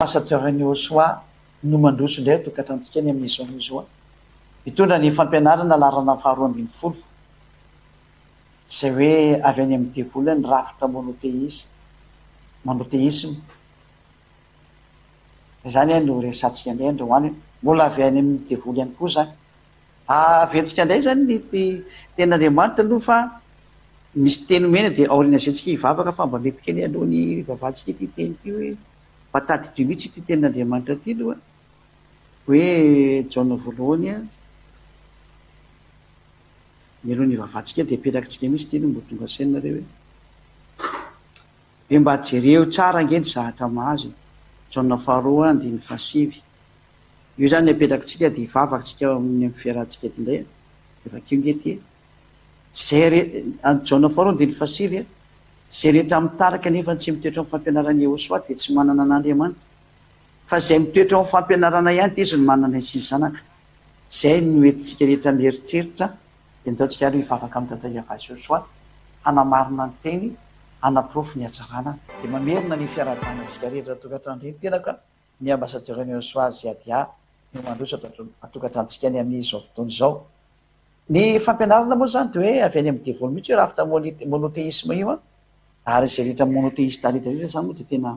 Pasateurany Osoa no mandroso indray tokatrantsika ny amin'ny izao Osoa. Mitondra ny fampianarana larana faharoa ambin'ny folo. Izay hoe avy any amin'ny devoly ny rafitra monoteisme. Izany no resantsika indray androany. Mbola avy any amin'ny devoly ihany koa zany. Aventsika indray zany ny ten'Andriamanitra aloha fa misy teny mena dia aoriana izay tsika hivavaka fa mba mety kely alohan'ny vavatsika ity teny ity hoe patady dy mihitsy ity ten'Andriamanitra ity aloha hoe Jaona voalohany mialohan'ny vavatsika dia petrakintsika mihitsy ity no mbo tonga sainareo hoe mba jereo tsara angeny zahatra mahazo Jaona faharoa andiny fahasivy. Io zany apetrakintsika dia hivavakantsika amin'ny fiarahantsika eto indray efa kio ngety zay Jaona faharoa andiny fahasivy zay rehetra mitarika nefa tsy mitoetra amin'ny fampianarana Osoa dia tsy manana an'Andriamanitra fa zay mitoetra amin'ny fampianarana ihany dia izy no manana ny zanaka. Zay no entintsika rehetra mieritreritra dia nataontsika ary hivavaka amin'ny Daday Vavy Osoa hanamarina ny teny, hanaporofo ny hatsarana dia mamerina ny fiarahabanitsika rehetra tokatrano rehetra tena ka ny ambasadeurany Osoa zay adia no mandroso atokatrantsika ny amin'izao fotoana izao. Ny fampianarana moa zany dia hoe avy any amin'ny devoly mihitsy rafitra monoteisme io ary zay rehetra monoteista rehetra zany moa dia tena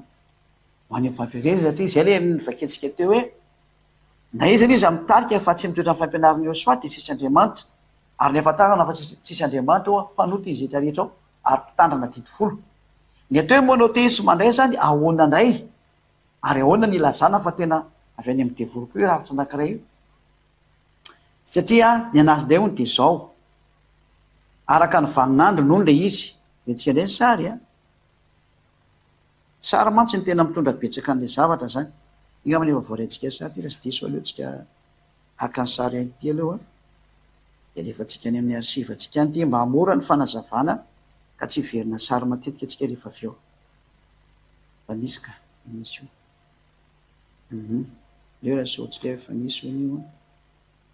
hoany amin'ny fahavereza satria zay ilay nivaketsika teo hoe na izy izy mitarika fa tsy mitoetra amin'ny fampianarana Osoa dia tsisy Andriamanitra ary ny ahafantarana fa tsisy Andriamanitra ao mpanoty izy rehetra ao ary mpitandrina didifolo. Ny atao hoe monoteisme indray zany ahoana indray ary ahoana ny ilazana fa tena avy any amin'ny devoly koa io rafitra anankiray io satria ny anazy indray hono dia izao araka ny vaninandro noho ilay izy entsika indray ny sary sary mantsy ny tena mitondra betsaka an'ilay zavatra zany. Io amin'ny efa voarantsika sary ty raha tsy diso aleo tsika haka ny sary an'ity aloha dia rehefa tsika any amin'ny arsivantsika any ty mba hamora ny fanazavana ka tsy hiverina sary matetika tsika rehefa avy eo fa misy ka misy io eo raha saotsika efa misy io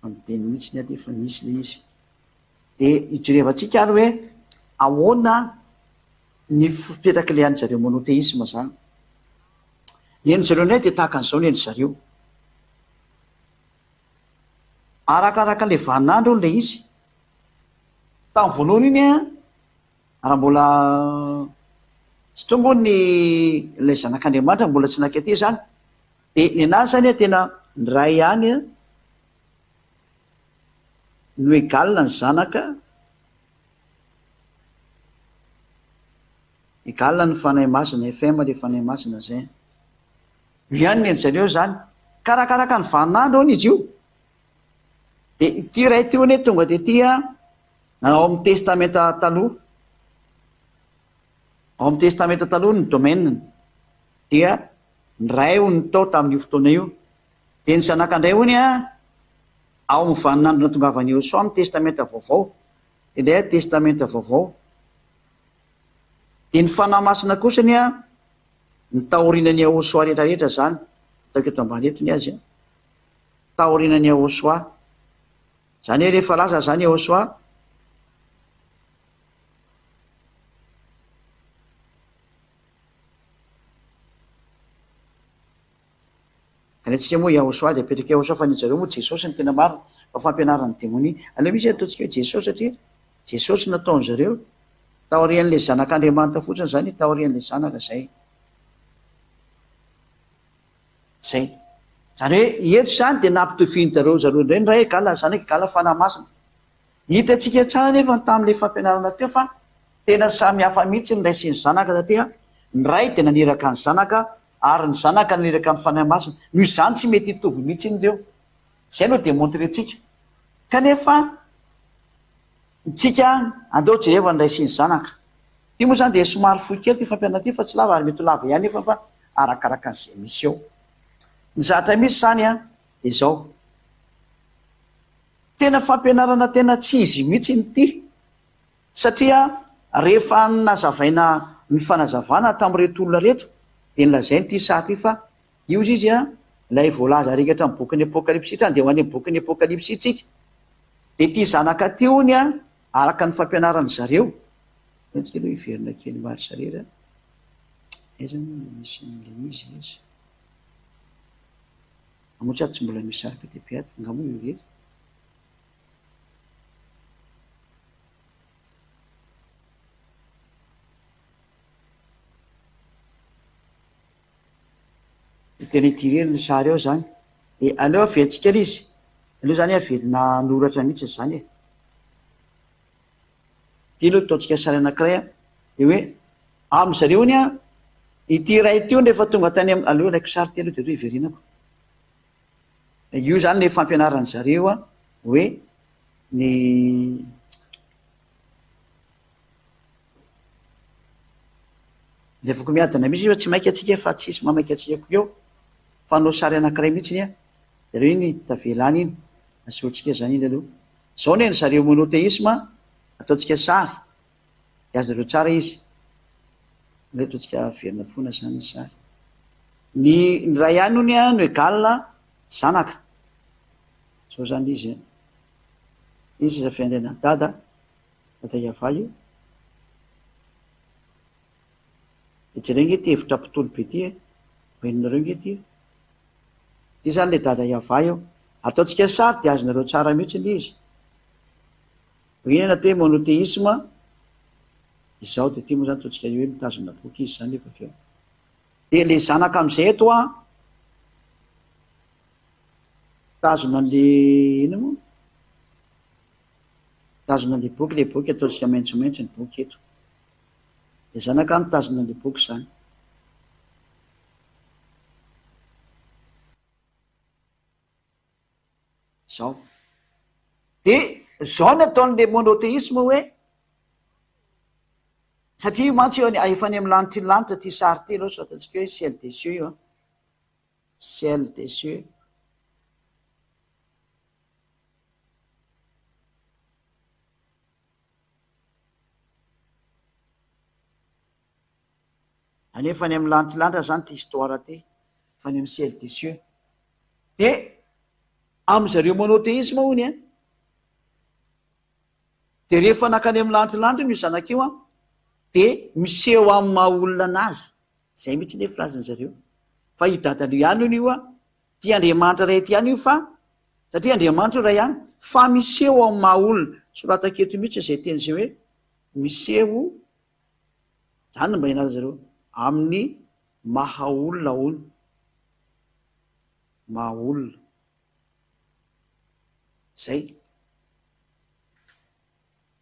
amin'ny teny mihitsy ny ady efa misy le izy dia hijerevantsika ary hoe ahoana ny fipetraka ilay an'zareo monoteisme zany. Ny hain'zareo indray dia tahaka an'izao ny hain'zareo arakaraka ilay vaninandro ilay izy tamin'ny voalohany iny raha mbola tsy tonga ny ilay zanak'Andriamanitra mbola tsy nankaty zany dia ny anazy zany tena ndray ihany no egalina ny zanaka, egalina ny fanahy masina FM le fanahy masina zay io ihany ny hain'zareo zany karakaraka ny vaninandro ao izy io dia ity ray ty one tonga dia ty nanao amin'ny testamenta taloha ao amin'ny testamenta taloha ny domaine dia ny ray ho ny tao tamin'io fotoana io dia ny zanakandray hony ao amin'ny vaninandro na tonga avany Osoa amin'ny testamenta vaovao indray testamenta vaovao. Dia ny fanahy masina kosany ny tahorinany Osoa rehetrarehetra zany ataoko eto ambany etony azy tahorinany Osoa zany hoe rehefa lasa zany Osoa antsika moa Osoa dia apetraka Osoa fa ny zareo moa Jesosy ny tena marina fa fampianarany demonia aleo misy ataontsika hoe Jesosy satria Jesosy nataony zareo taorian'ilay zanak'Andriamanitra fotsiny zany taorian'ilay zanaka zay zany hoe eto zany dia nampitovian-jareo indray ny ray egalina zanaka egalina fanahy masina. Hitantsika tsara nefa tamin'ilay fampianarana teo fa tena samy hafa mihitsy ny ray sy ny zanaka satria ny ray dia naneraka ny zanaka ary ny zanaka naneraka ny fanahy masina noho izany tsy mety hitovy mihitsy ireo zay no demontrentsika kanefa tsika andeo jereva ny ray sy ny zanaka ty moa zany dia somary fohy kely ty fampianarana ty fa tsy lava ary mety ho lava ihany efa fa arakaraka an'izay misy eo. Ny zavatra misy zany dia izao tena fampianarana tena tsy izy mihitsy ny ty satria rehefa nazavaina ny fanazavana tamin'ireto olona reto dia nilazainy ty sary ty fa io izy ilay voalaza rekatra amin'ny bokin'ny apokalipsy dia ho any amin'ny bokin'ny apokalipsy tsika dia ty zanaka ty hony araka ny fampianarany zareo tsika aloha hiverina kely maro sarera aiza misy n'ilay izy izy amotsy ato tsy mbola misy sary be dia be ato angamo io rehetra. tena itireny ny sary ao zany de aleo avelitsika izy aleo zany avelina noratra mihitsy zany e ty aloha ataontsika sary anankiray a de hoe am'zareo ony a ity ray teo nefa tonga tany aleo alaiko sary ty aloha de to iverinako io zany le fampianaran' zareo a hoe ny lefako miadana mihitsy fa tsy mainka atsika fa tsisy mamaika atsika ko eo fanao sary anankiray mihitsy iny a dareo iny tavelany iny asoritsika zany iny aloha zao ne ny zareo monoteisma ataontsika sary de azareo tsara izy le ataontsika verina fona zany ny sary ny ray ihany ony a no egalina zanaka zao zany izy izy zafiandena dada iava io de jereo nge ty hevitra mpitolo be ty hoeninareo nge ty ty zany le dada iava io ataontsika sary de azonareo tsara mihitsy ny izy inana te hoe monoteisma izao de ty moa zany ataontsika hoe mitazona boky izy zany efa aveo de le zanaka am'izay eto a tazona an'le ina moa tazona an'le boky ataontsika maintsomaintso ny boky eto de zanaka mitazona an'le boky zany zao de zao ny ataon'le monoteisme hoe satria mantsy eo efa any amy lanitra ny lanitra ty sary ty aloha so ataontsika hoe ciel des cieux io a ciel des cieux anefa any amy lanitra lanitra zany ty histoire ty fa any amy ciel des cieux de am'zareo monoteisme ony a de rehefa nakany amy lanitra lanitra no zanak'io a de miseho amy maha olona anazy zay mihitsy ne frazany zareo fa io dadany ihany ony io a ty andriamanitra ray ty ihany io fa satria andriamanitra io ray ihany fa miseho amy maha olona sorataketo mihitsy zay teny zay hoe miseho zany mba inazy zareo amin'ny maha olona ony maha olona zay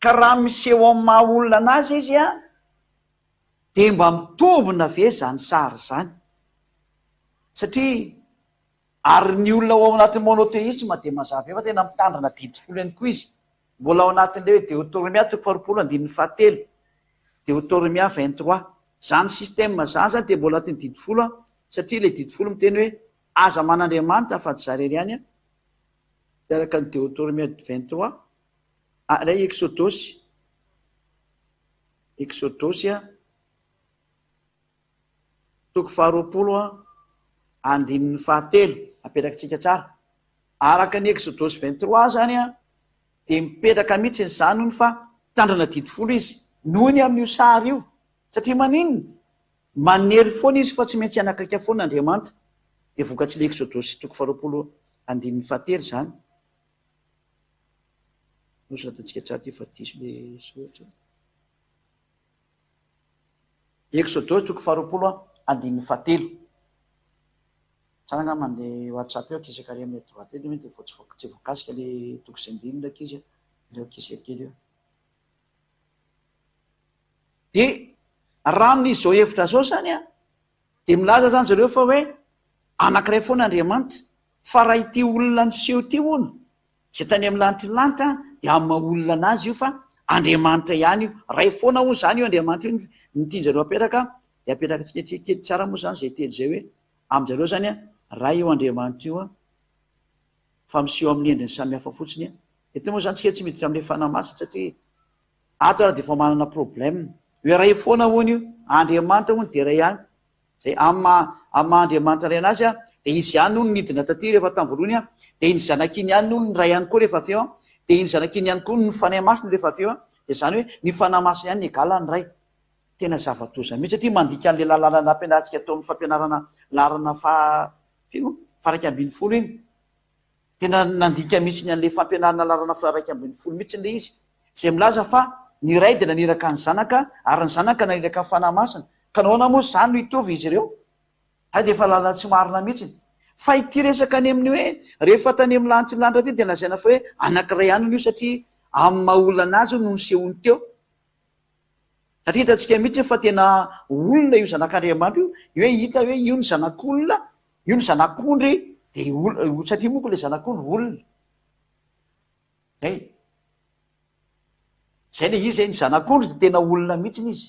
ka raha miseho amy maha olona anazy izy a de mba mitombona ve zany sary zany satria ary ny olona ao anatin'ny monoteisme de mazava efa tena mitandrina didi folo ihany koa izy mbola ao anatin'le hoe Deutéronomia toko faharoapolo andininy fahatelo Deutéronomia 23 zany système zany zany de mbola anatin'ny didi folo a satria le didi folo miteny hoe aza manandriamanitra fa dy zarery ihany a miaraka ny Deutéronomia 23 lay exodosy a toko faharoapolo a andininy fahatelo apetrakatsika tsara araka ny exodosy 23 zany a de mipetraka mihitsy ny zany ony fa tandrana didi folo izy noho ny amin'io sary io satria maninona manery foana izy fa tsy maintsy anakaka foana andriamanitra de vokatsy le exodosy toko faharoapolo andininy fahatelo zany nosatatsika tsara ty fa diso le sotra exodosy toko faharoapolo andininy fahatelo tsara nga manle whatsapp eo akizakare amy droite edy de tsy voakasika le toko sy andininy ndraiky izy le akizakely eo de raha amin'izao hevitra zao zany a de milaza zany zareo fa hoe anankiray foana andriamanitra fa raha ity olona ny seho ty ona zay tany amy lanitra ny lanitra de amy maha olona anazy io fa andriamanitra ihany io ray foana o zany io andriamanitra io ny tianjareo apetraka de apetraka tsika kely tsara moa zany zay teny zay hoe am'jareo zany a raha io andriamanitra io a fa miseho amin'ny endriny samihafa fotsiny a de ty moa zany tsika tsy miditra am'le fanamasina satria ato raha de fa manana problème hoe ray foana hoany io andriamanitra hony de ray ihany zay am'andriamanitra ray anazy a de izy ihany no nidina taty rehefa tamy voalohany a de iny zanak'iny ihany no ny ray ihany koa rehefa aveo a de iny zanak'iny ihany koa ny fanahy masina rehefa aveo a de zany hoe ny fanahy masina ihany ny gala ny ray tena zavatoza mihitsy satria mandika an'le lalàna ampianarantsika tao amin'ny fampianarana larana fino faraiky ambin'ny folo iny tena nandika mihitsy ny an'le fampianarana larana faraiky ambin'ny folo mihitsy le izy zay milaza fa ny ray de naniraka ny zanaka ary ny zanaka naniraka ny fanahy masina ka nahoana moa zany no hitovy izy ireo de efa lala tsy marina mihitsiny fa ity resaka any amin'ny hoe rehefa tany amin'ny lanitsy ny lanitra ty de lazaina fa hoe anankiray any io satria amin'ny maha-olona anazy no nisehony teo satria hitantsika mihitsy fa tena olona io zanak'Andriamanitra io hoe hita hoe io ny zanak'olona io ny zanak'ondry de satria moko le zanak'ondry olona zay le izy zay ny zanak'ondry de tena olona mihitsiny izy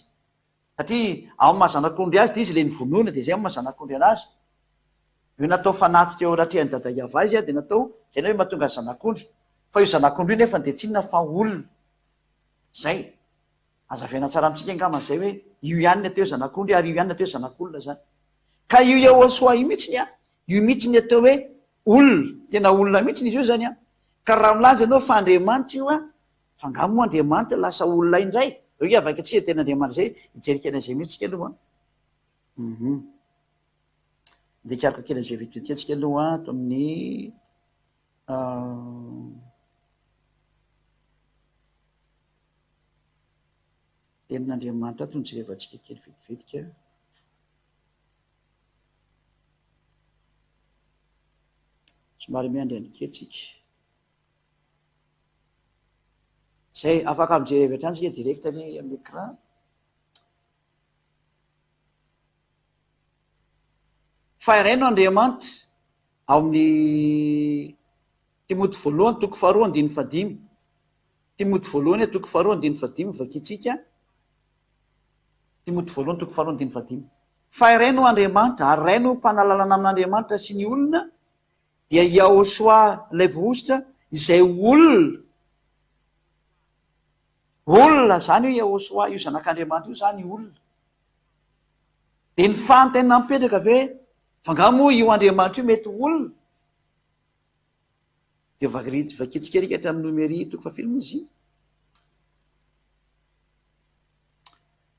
satria amin'ny mahazanak'ondry azy de izy le ny vonoana de zay amin'ny mahazanak'ondry anazy io natao fanaty teo ratrehany dada Iava azy de natao zay hoe mahatonga ny zanak'ondry fa io zanak'ondry io nefa de tsinona fa olona zay azaviana tsara amitsika angamba zay hoe io ihany ny atao zanak'ondry ary io ihany ny atao zanak'olona zany ka io Yahosoa io mihitsiny io mihitsy ny atao hoe olona tena olona mihitsiny izy io zany ka raha milaza anao fa Andriamanitra io fa angamo moa Andriamanitra lasa olona indray eo avaka atsika tena Andriamanitra zay hijerikana zay mihitsy tsika aloha de karaka kely an'izay vitoty atsika aloha ato amin'ny tenin'Andriamanitra ato nijerevantsika kely vetivetika somary miandry any kely tsika zay afaka mijereva hatrany tsika direct any amin'ny écran fa iraino Andriamanitra ao amin'ny Timoty voalohany toko faharoa andiny fadimy Timoty voalohany toko faharoa andiny fadimy vakitsika Timoty voalohany toko faharoa andiny fadimy fa iraino Andriamanitra ary iraino mpanalalana amin'Andriamanitra sy ny olona dia Yahosoa ilay vohositra izay olona zany io Yahosoa io zanak'Andriamanitra io zany olona de ny fantena mipetraka ave fangamo io Andriamanitra io mety olona de vakitsika rika hatramin'ny numéri toko fafilo izy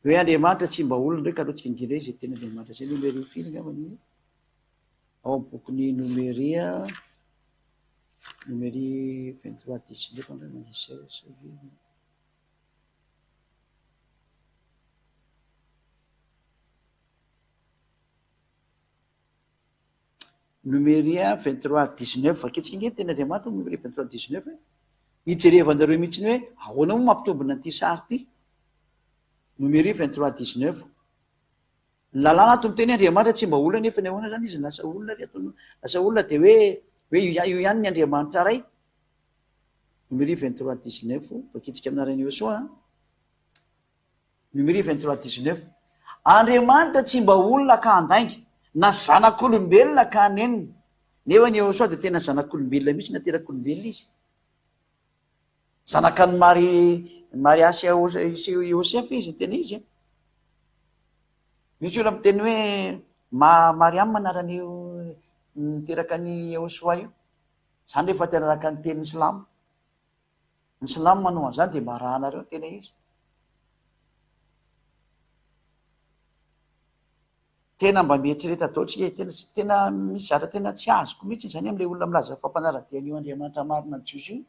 hoe Andriamanitra tsy mba olona ndray ka aloha tsika ngindray zay tena Andriamanitra zay numéri filo angambany ao amin'ny bokyny numéri 23-19 angambany numéri 23-19 vakitsika nge tena Andriamanitra numéri 23-19 hijerevanareo mihitsiny hoe ahoana moa mampitombona an'ity sary ty numéri 23-19 lalàna ato miteny Andriamanitra tsy mba olona nefa ny ahoana zany izy lasa olona ry ataony lasa olona de hoe io ihany ny Andriamanitra ray numéri 23-19 vakitsika aminarany Yahosoa numéri 23-19 Andriamanitra tsy mba olona ka andainga na zanak'olombelona ka anenina nefa ny Yahosoa de tena zanak'olombelona mihitsy naterak'olombelona izy zanaka ny Mariasy Yosefa izy tena izy misy olona miteny hoe Mariam anaran'io niteraka ny Yahosoa io zany rehefa teraraka ny tenin'ny Silamo manao an'izany de marahanareo tena izy tena mba mieritreretra ataotsika tena misy zatra tena tsy azoko mihitsy zany am'le olona milaza fampanaradian'io Andriamanitra marina Jesoa io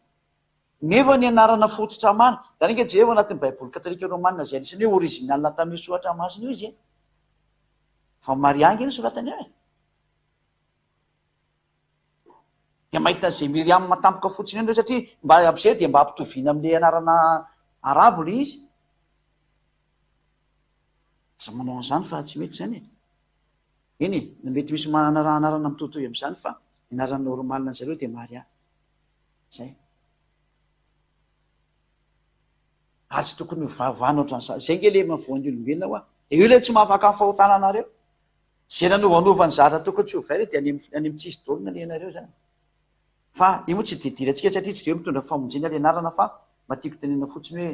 nefa ny anarana fototra marina zany nge jereva anatin'ny baiboly katolika romanina zay anisany hoe original tamin'ny soratra masina io izy fa Mariangy iny soratany ao de mahita zay Miriam matampoka fotsiny eo satria mba am'izay de mba ampitoviana am'le anarana arabo le izy za manao an'izany fa tsy mety zany eny mety misy manana raha anarana mitovitovy am'izany fa anarana normalina zareo de Maria zay azy tokony vavana ohatran'izany zay nge le mahavoan'ny olombelona hoa de io le tsy mahafaka ny fahotana anareo zay nanovanovany zatra tokony tsy hovay re de any amin'ny tsisy daolina le anareo zany fa io moa tsy dedira atsika satria tsy de hoe mitondra famonjena le anarana fa mba tiako tenena fotsiny hoe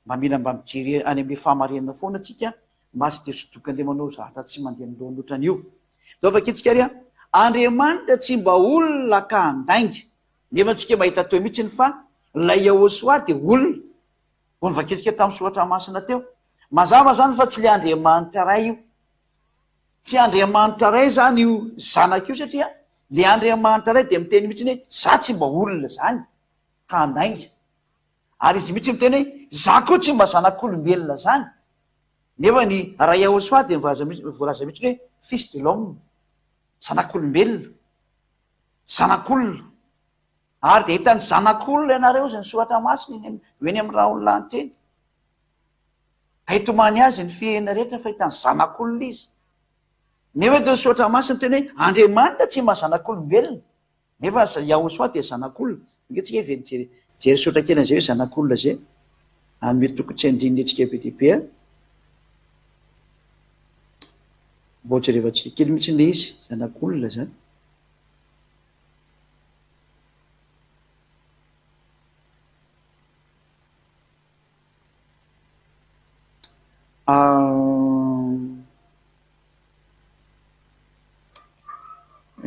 mba mila mba mijery any am'le fahamarinana foana atsika mba sy de sodokan'le manao zatra tsy mandeha milohany ohatran'io dao vakitsika ry Andriamanitra tsy mba olona ka andainga nefa antsika mahita teo mihitsiny fa lay Yahosoa de olona ony vakitsika tamin'ny soratra masina teo mazava zany fa tsy le Andriamanitra ray io tsy Andriamanitra ray zany io zanaka io satria le Andriamanitra ray dia miteny mihitsy hoe za tsy mba olona zany ka andainga, ary izy mihitsy miteny hoe za koa tsy mba zanak'olombelona zany. Nefa ny raha Yahosoa dia voalaza mihitsy hoe fils de l'homme, zanak'olombelona, zanak'olona. Ary dia hitany zanak'olona ianareo zay ny soratra masina eny amin'ny raha olona ny teny. Haitomany azy ny fihena rehetra fa hitany zanak'olona izy. Nefa dia ny soratra masina teny hoe Andriamanitra tsy mba zanak'olombelona, nefa Yahosoa dia zanak'olona. Ingatsika jery soratra kely an'izay hoe zanak'olona zay, ary mety tokony tsy andrininy antsika be dia be a. Mbo jerevantsika kely mihitsy le izy zanak'olona zany.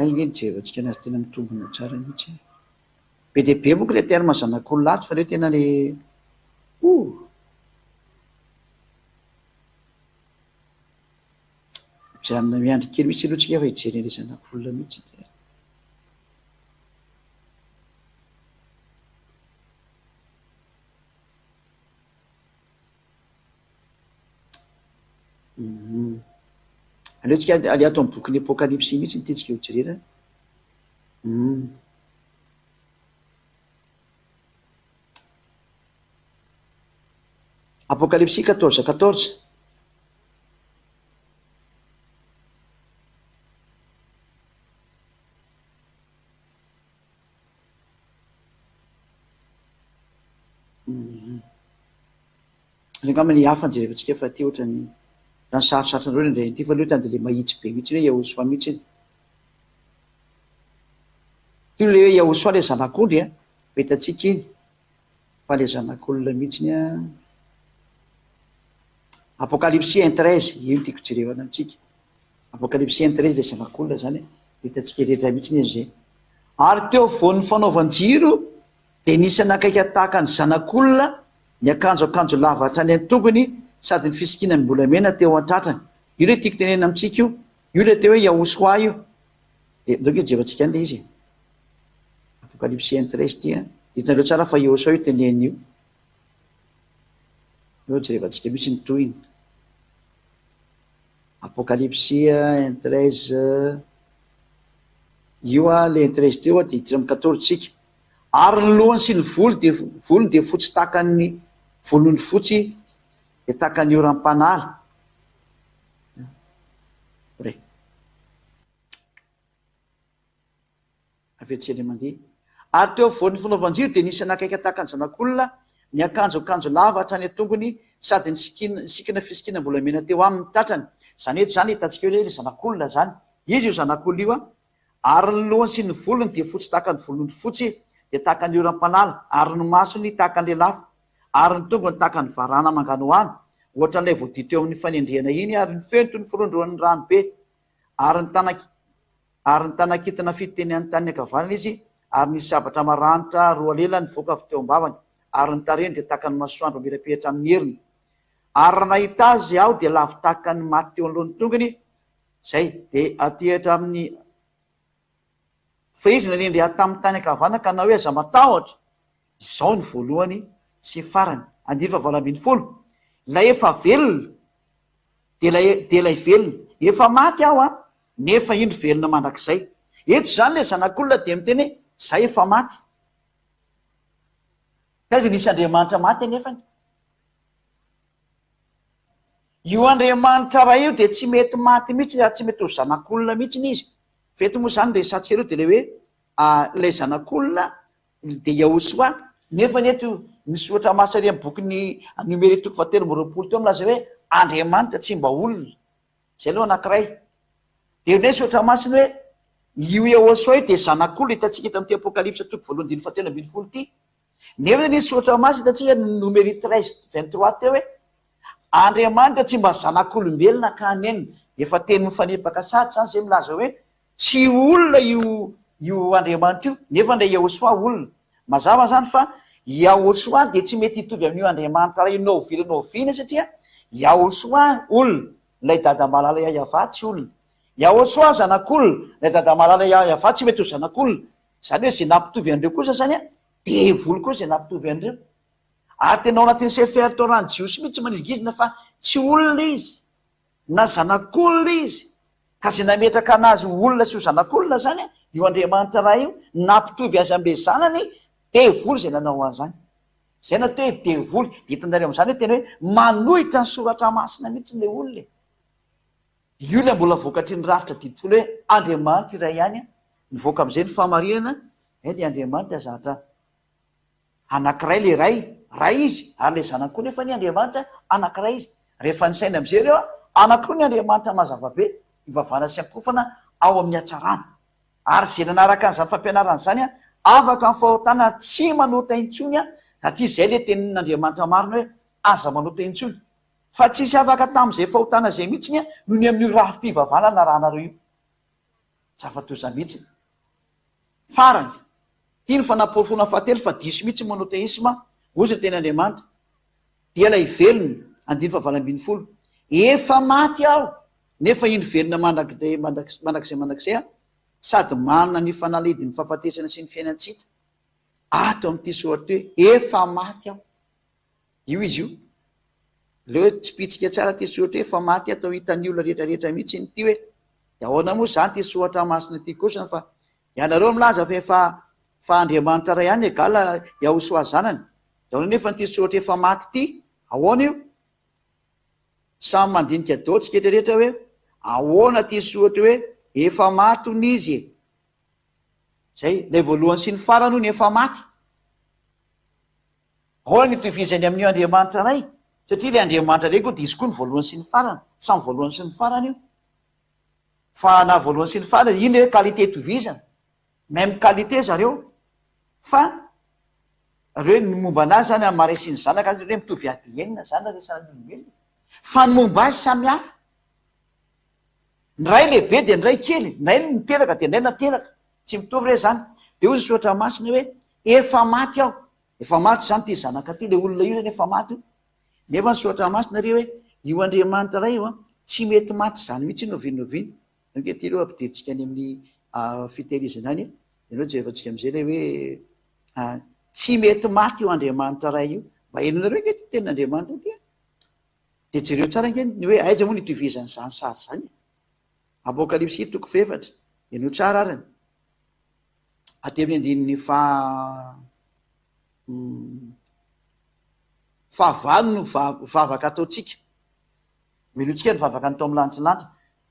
Iny jerevantsika anazy tena mitombona tsara mihitsy. Be dia be moa ko le terme zanak'olona ato fa leo tena le mijanona miandry kely mihitsy aloha tsika fa hijery le zanak'olona mihitsy. Aleotsika ale ato amin'ny bokin'ny Apokalypsy mihitsy ny tetsika ho jerena. Apokalypsy 14:14. Angamba ny hafa jerevantsika fa ty ohatra ny raha ny sarosarotra andreo indray ity fa leo tany dia le mahitsy be mihitsy hoe Yahosoa mihitsy iny. Ty le hoe Yahosoa le zanak'ondry a, hitantsika iny fa le zanak'olona mihitsy a. Apokalypsy 1:13 io tiako jerevana amintsika. Apokalypsy 1:13 le zanak'olona zany hitantsika rehetra mihitsy izay. Ary teo voan'ny fanaovan-jiro dia nisy nakaiky tahaka ny zanak'olona, ny akanjo lava hatrany amin'ny tongony sady ny fisikina mbolamena teo an-tratrany. Io le tiako tenena amintsika io le teo hoe Yahosoa io. Dia ndreo jerevantsika an'le izy. Apokalypsy 1:13 ty a, hitanareo tsara fa Yahosoa io tenena io. Io jerevantsika mihitsy ny toyiny. Apokalypsy 1:13 io a, le 1:13 teo a dia hiditra amin'ny 14 tsika. Ary ny lohany sy ny volony dia fotsy takan'ny volony fotsy dia takan'ny oram-panala. Afetsika mandeha. Ary teo voan'ny fanaovan-jiro dia nisy nakaiky tahaka ny zanak'olona, ny akanjo lava hatrany an-tongony sady ny sikina fisikina mbolamena teo amin'ny tatrany. Zany eto zany hitantsika hoe le zanak'olona zany. Izy io zanak'olona io a. Ary ny lohany sy ny volony dia fotsy takan'ny volony fotsy dia takan'ny oram-panala, ary ny masony takan'le lafo, ary ny tongony takan'ny varana manganohano ohatra n'ilay voadito eo amin'ny fanendrehana iny, ary ny feony toy ny firondroan'ny rano be, ary ny tanakitina fiteny tany ankavanana izy, ary ny sabatra maranitra roa lela ny voaka avy teo am-bavany, ary ny tarehiny dia takan'ny masoandro mirapehitra amin'ny heriny. Ary nahita azy aho dia lavo takan'ny maty teo anoloan'ny tongony, zay dia atehatra amin'ny fa izy nanendreha tamin'ny tany ankavanana ka na hoe aza matahotra. Izao ny voalohany sy farany. 9:20. Ilay efa velona dia ilay velona efa maty aho a, nefa indro velona mandrakizay. Eto zany le zanak'olona dia miteny hoe zay efa maty. Kaiza nisy Andriamanitra maty anefany. Io Andriamanitra raha io dia tsy mety maty mihitsy, tsy mety ho zanak'olona mihitsy izy. Feto moa zany resantsika ireo dia le hoe ilay zanak'olona dia Yahosoa, nefa eto ny soratra masina amin'ny bokin'ny Numéro 13:20 teo milaza hoe Andriamanitra tsy mba olona. Zay aloha anankiray. Dia ilay soratra masina hoe io Yahosoa io dia zanak'olona, hitantsika eto amin'ity Apokalypsy 2:17-20 ty. Nefa nisy soratra masina hitantsika Numéro 13:23 teo hoe Andriamanitra tsy mba zanak'olombelona ka anenina. Efa teny mifanipaka sady zany zay milaza hoe tsy olona io Andriamanitra io, nefa ilay Yahosoa olona. Mazava zany fa Yahosoa dia tsy mety hitovy amin'io Andriamanitra raha inao viana satria Yahosoa olona, ilay dada malala Yahova tsy olona. Yahosoa zanak'olona lay dadamalala yafa tsy mety ho zanak'olona zany hoe zay nampitovy an'ireo kosa zany a devoly koa zay nampitovy an'ireo ary tena ao anatin'ny sefer torany jiosy mihitsy manizigizina fa tsy olona izy na zanak'olona izy ka zay nametraka anazy olona sy ho zanak'olona zany a io Andriamanitra raha io nampitovy azy am'le zanany devoly zay nanao an'izany zay na toe devoly hitanareo am'izany hoe tena hoe manohitra ny soratra masina mihitsy le olona io le mbola vokatry ny rafitra didifolo hoe Andriamanitra iray ihany a mivoaka am'izay ny fahamarinana ny Andriamanitra zatra anankiray le ray izy ary le zanak'o nefa ny Andriamanitra anankiray izy rehefa nisaina am'izay reo anankiroa ny Andriamanitra mazavabe ivavana sy ankofana ao amin'ny hatsarana ary zay nanaraka an'izany fampianarana zany a afaka ny fahotana tsy manota intsony a satria zay le tenin'Andriamanitra marina hoe aza manota intsony fa tsisy afaka tam'izay fahotana zay mihitsiny a noho ny amin'io rafim-pivavana na rahanareo io zava-toza mihitsy farany tia ny fanaporofona fahatelo fa diso mihitsy monoteisma ozy ny teny'Andriamanitra dia lay velony 9:20 efa maty aho nefa iny velona mandrakizay a sady manana ny fanalidiny fahafatesana sy ny fiainantsika ato amin'ity sohatra hoe efa maty aho io izy io leo tsy pitsika tsara ty sohatra hoe efa maty atao hitan'ny olona rehetrarehetra mihitsy ny ty hoe de ahoana moa zany ty sohatra masina ty kosany fa ianareo milaza fa Andriamanitra ray ihany egala Yahosoa zanany de ahoana nefa nyty sohatra efa maty ty ahoana io samy mandinika daotsika rehetrarehetra hoe ahoana ty sohatra hoe efa maty hony izy zay lay voalohany sy ny farany hony efa maty ahoana ny tovizany amin'io Andriamanitra ray satria le Andriamanitra ray koa de izy koa ny voalohany sy ny farany samy voalohany sy ny farany io fa na voalohany sy ny farany iny hoe qualité tovizana même qualité zareo fa reo ny momba anazy zany amin'ny mare sy ny zanaka azy hoe mitovy ADN zany resana olombelona fa ny momba azy samy hafa ny ray lehibe de ny ray kely nay miteraka de nay nateraka tsy mitovy re zany de hoy ny sohatra masina hoe efa maty aho efa maty zany ty zanaka ty le olona io zany efa maty io nefa ny sohatra masina re hoe io Andriamanitra ray io a tsy mety maty zany mihitsy novinoviny nke ty reo ampidintsika any amin'ny fitehirizana any ianao jerevantsika am'izay le hoe tsy mety maty io Andriamanitra ray io mba henonareo nke ty tenin'Andriamanitra ty de jereo tsara nke ny hoe aiza moa nitovizany zany sary zany Apokalipsy 3:4 eno tsara arany aty amin'ny andininy fahavalo no vavaka ataotsika milotsika ny vavaka ny tao amin'ny lanitrylanitra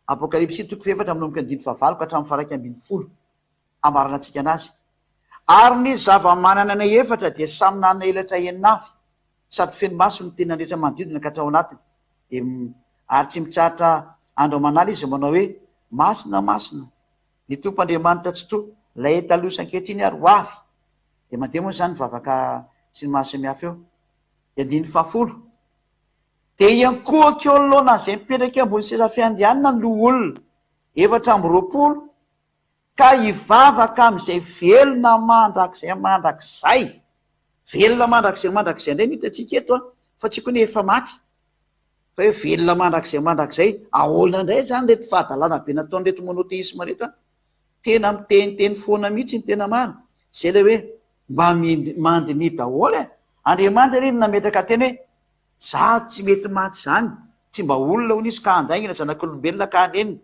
Apokalipsy 3:4 amin'nomboka andiny fahavalo ka hatramin'ny faraiky ambin'ny folo amarana atsika anazy ary ny zava-manana nay efatra dia samy nanana elatra eninavy sady feno maso ny tena rehetra manodidina ka hatrao anatiny de ary tsy mitratra andro amanala izy manao hoe masina masina ny tompo Andriamanitra tsy to lay taloha sankehitriny ary ho avy de mandeha moa zany vavaka sy ny maro samihafa eo de andiny fahafolo de iankohako eo anoloana zay mipetraka ambony seza fiandrianina ny loha olona 420 ka hivavaka am'izay velona mandrakizay velona mandrakizay indray no hitatsika eto a fa tsy koa ny efa maty fa hoe velona mandrakizay ahoana indray zany reto fahadalana be nataon'reto monoteisma reto a tena miteniteny foana mihitsy ny tena maro zay le hoe mba mandini daholo Andriamanitra reny nametraka teny hoe za tsy mety maty zany tsy mba olona honisy ka andaingina zanak'olombelona ka anenina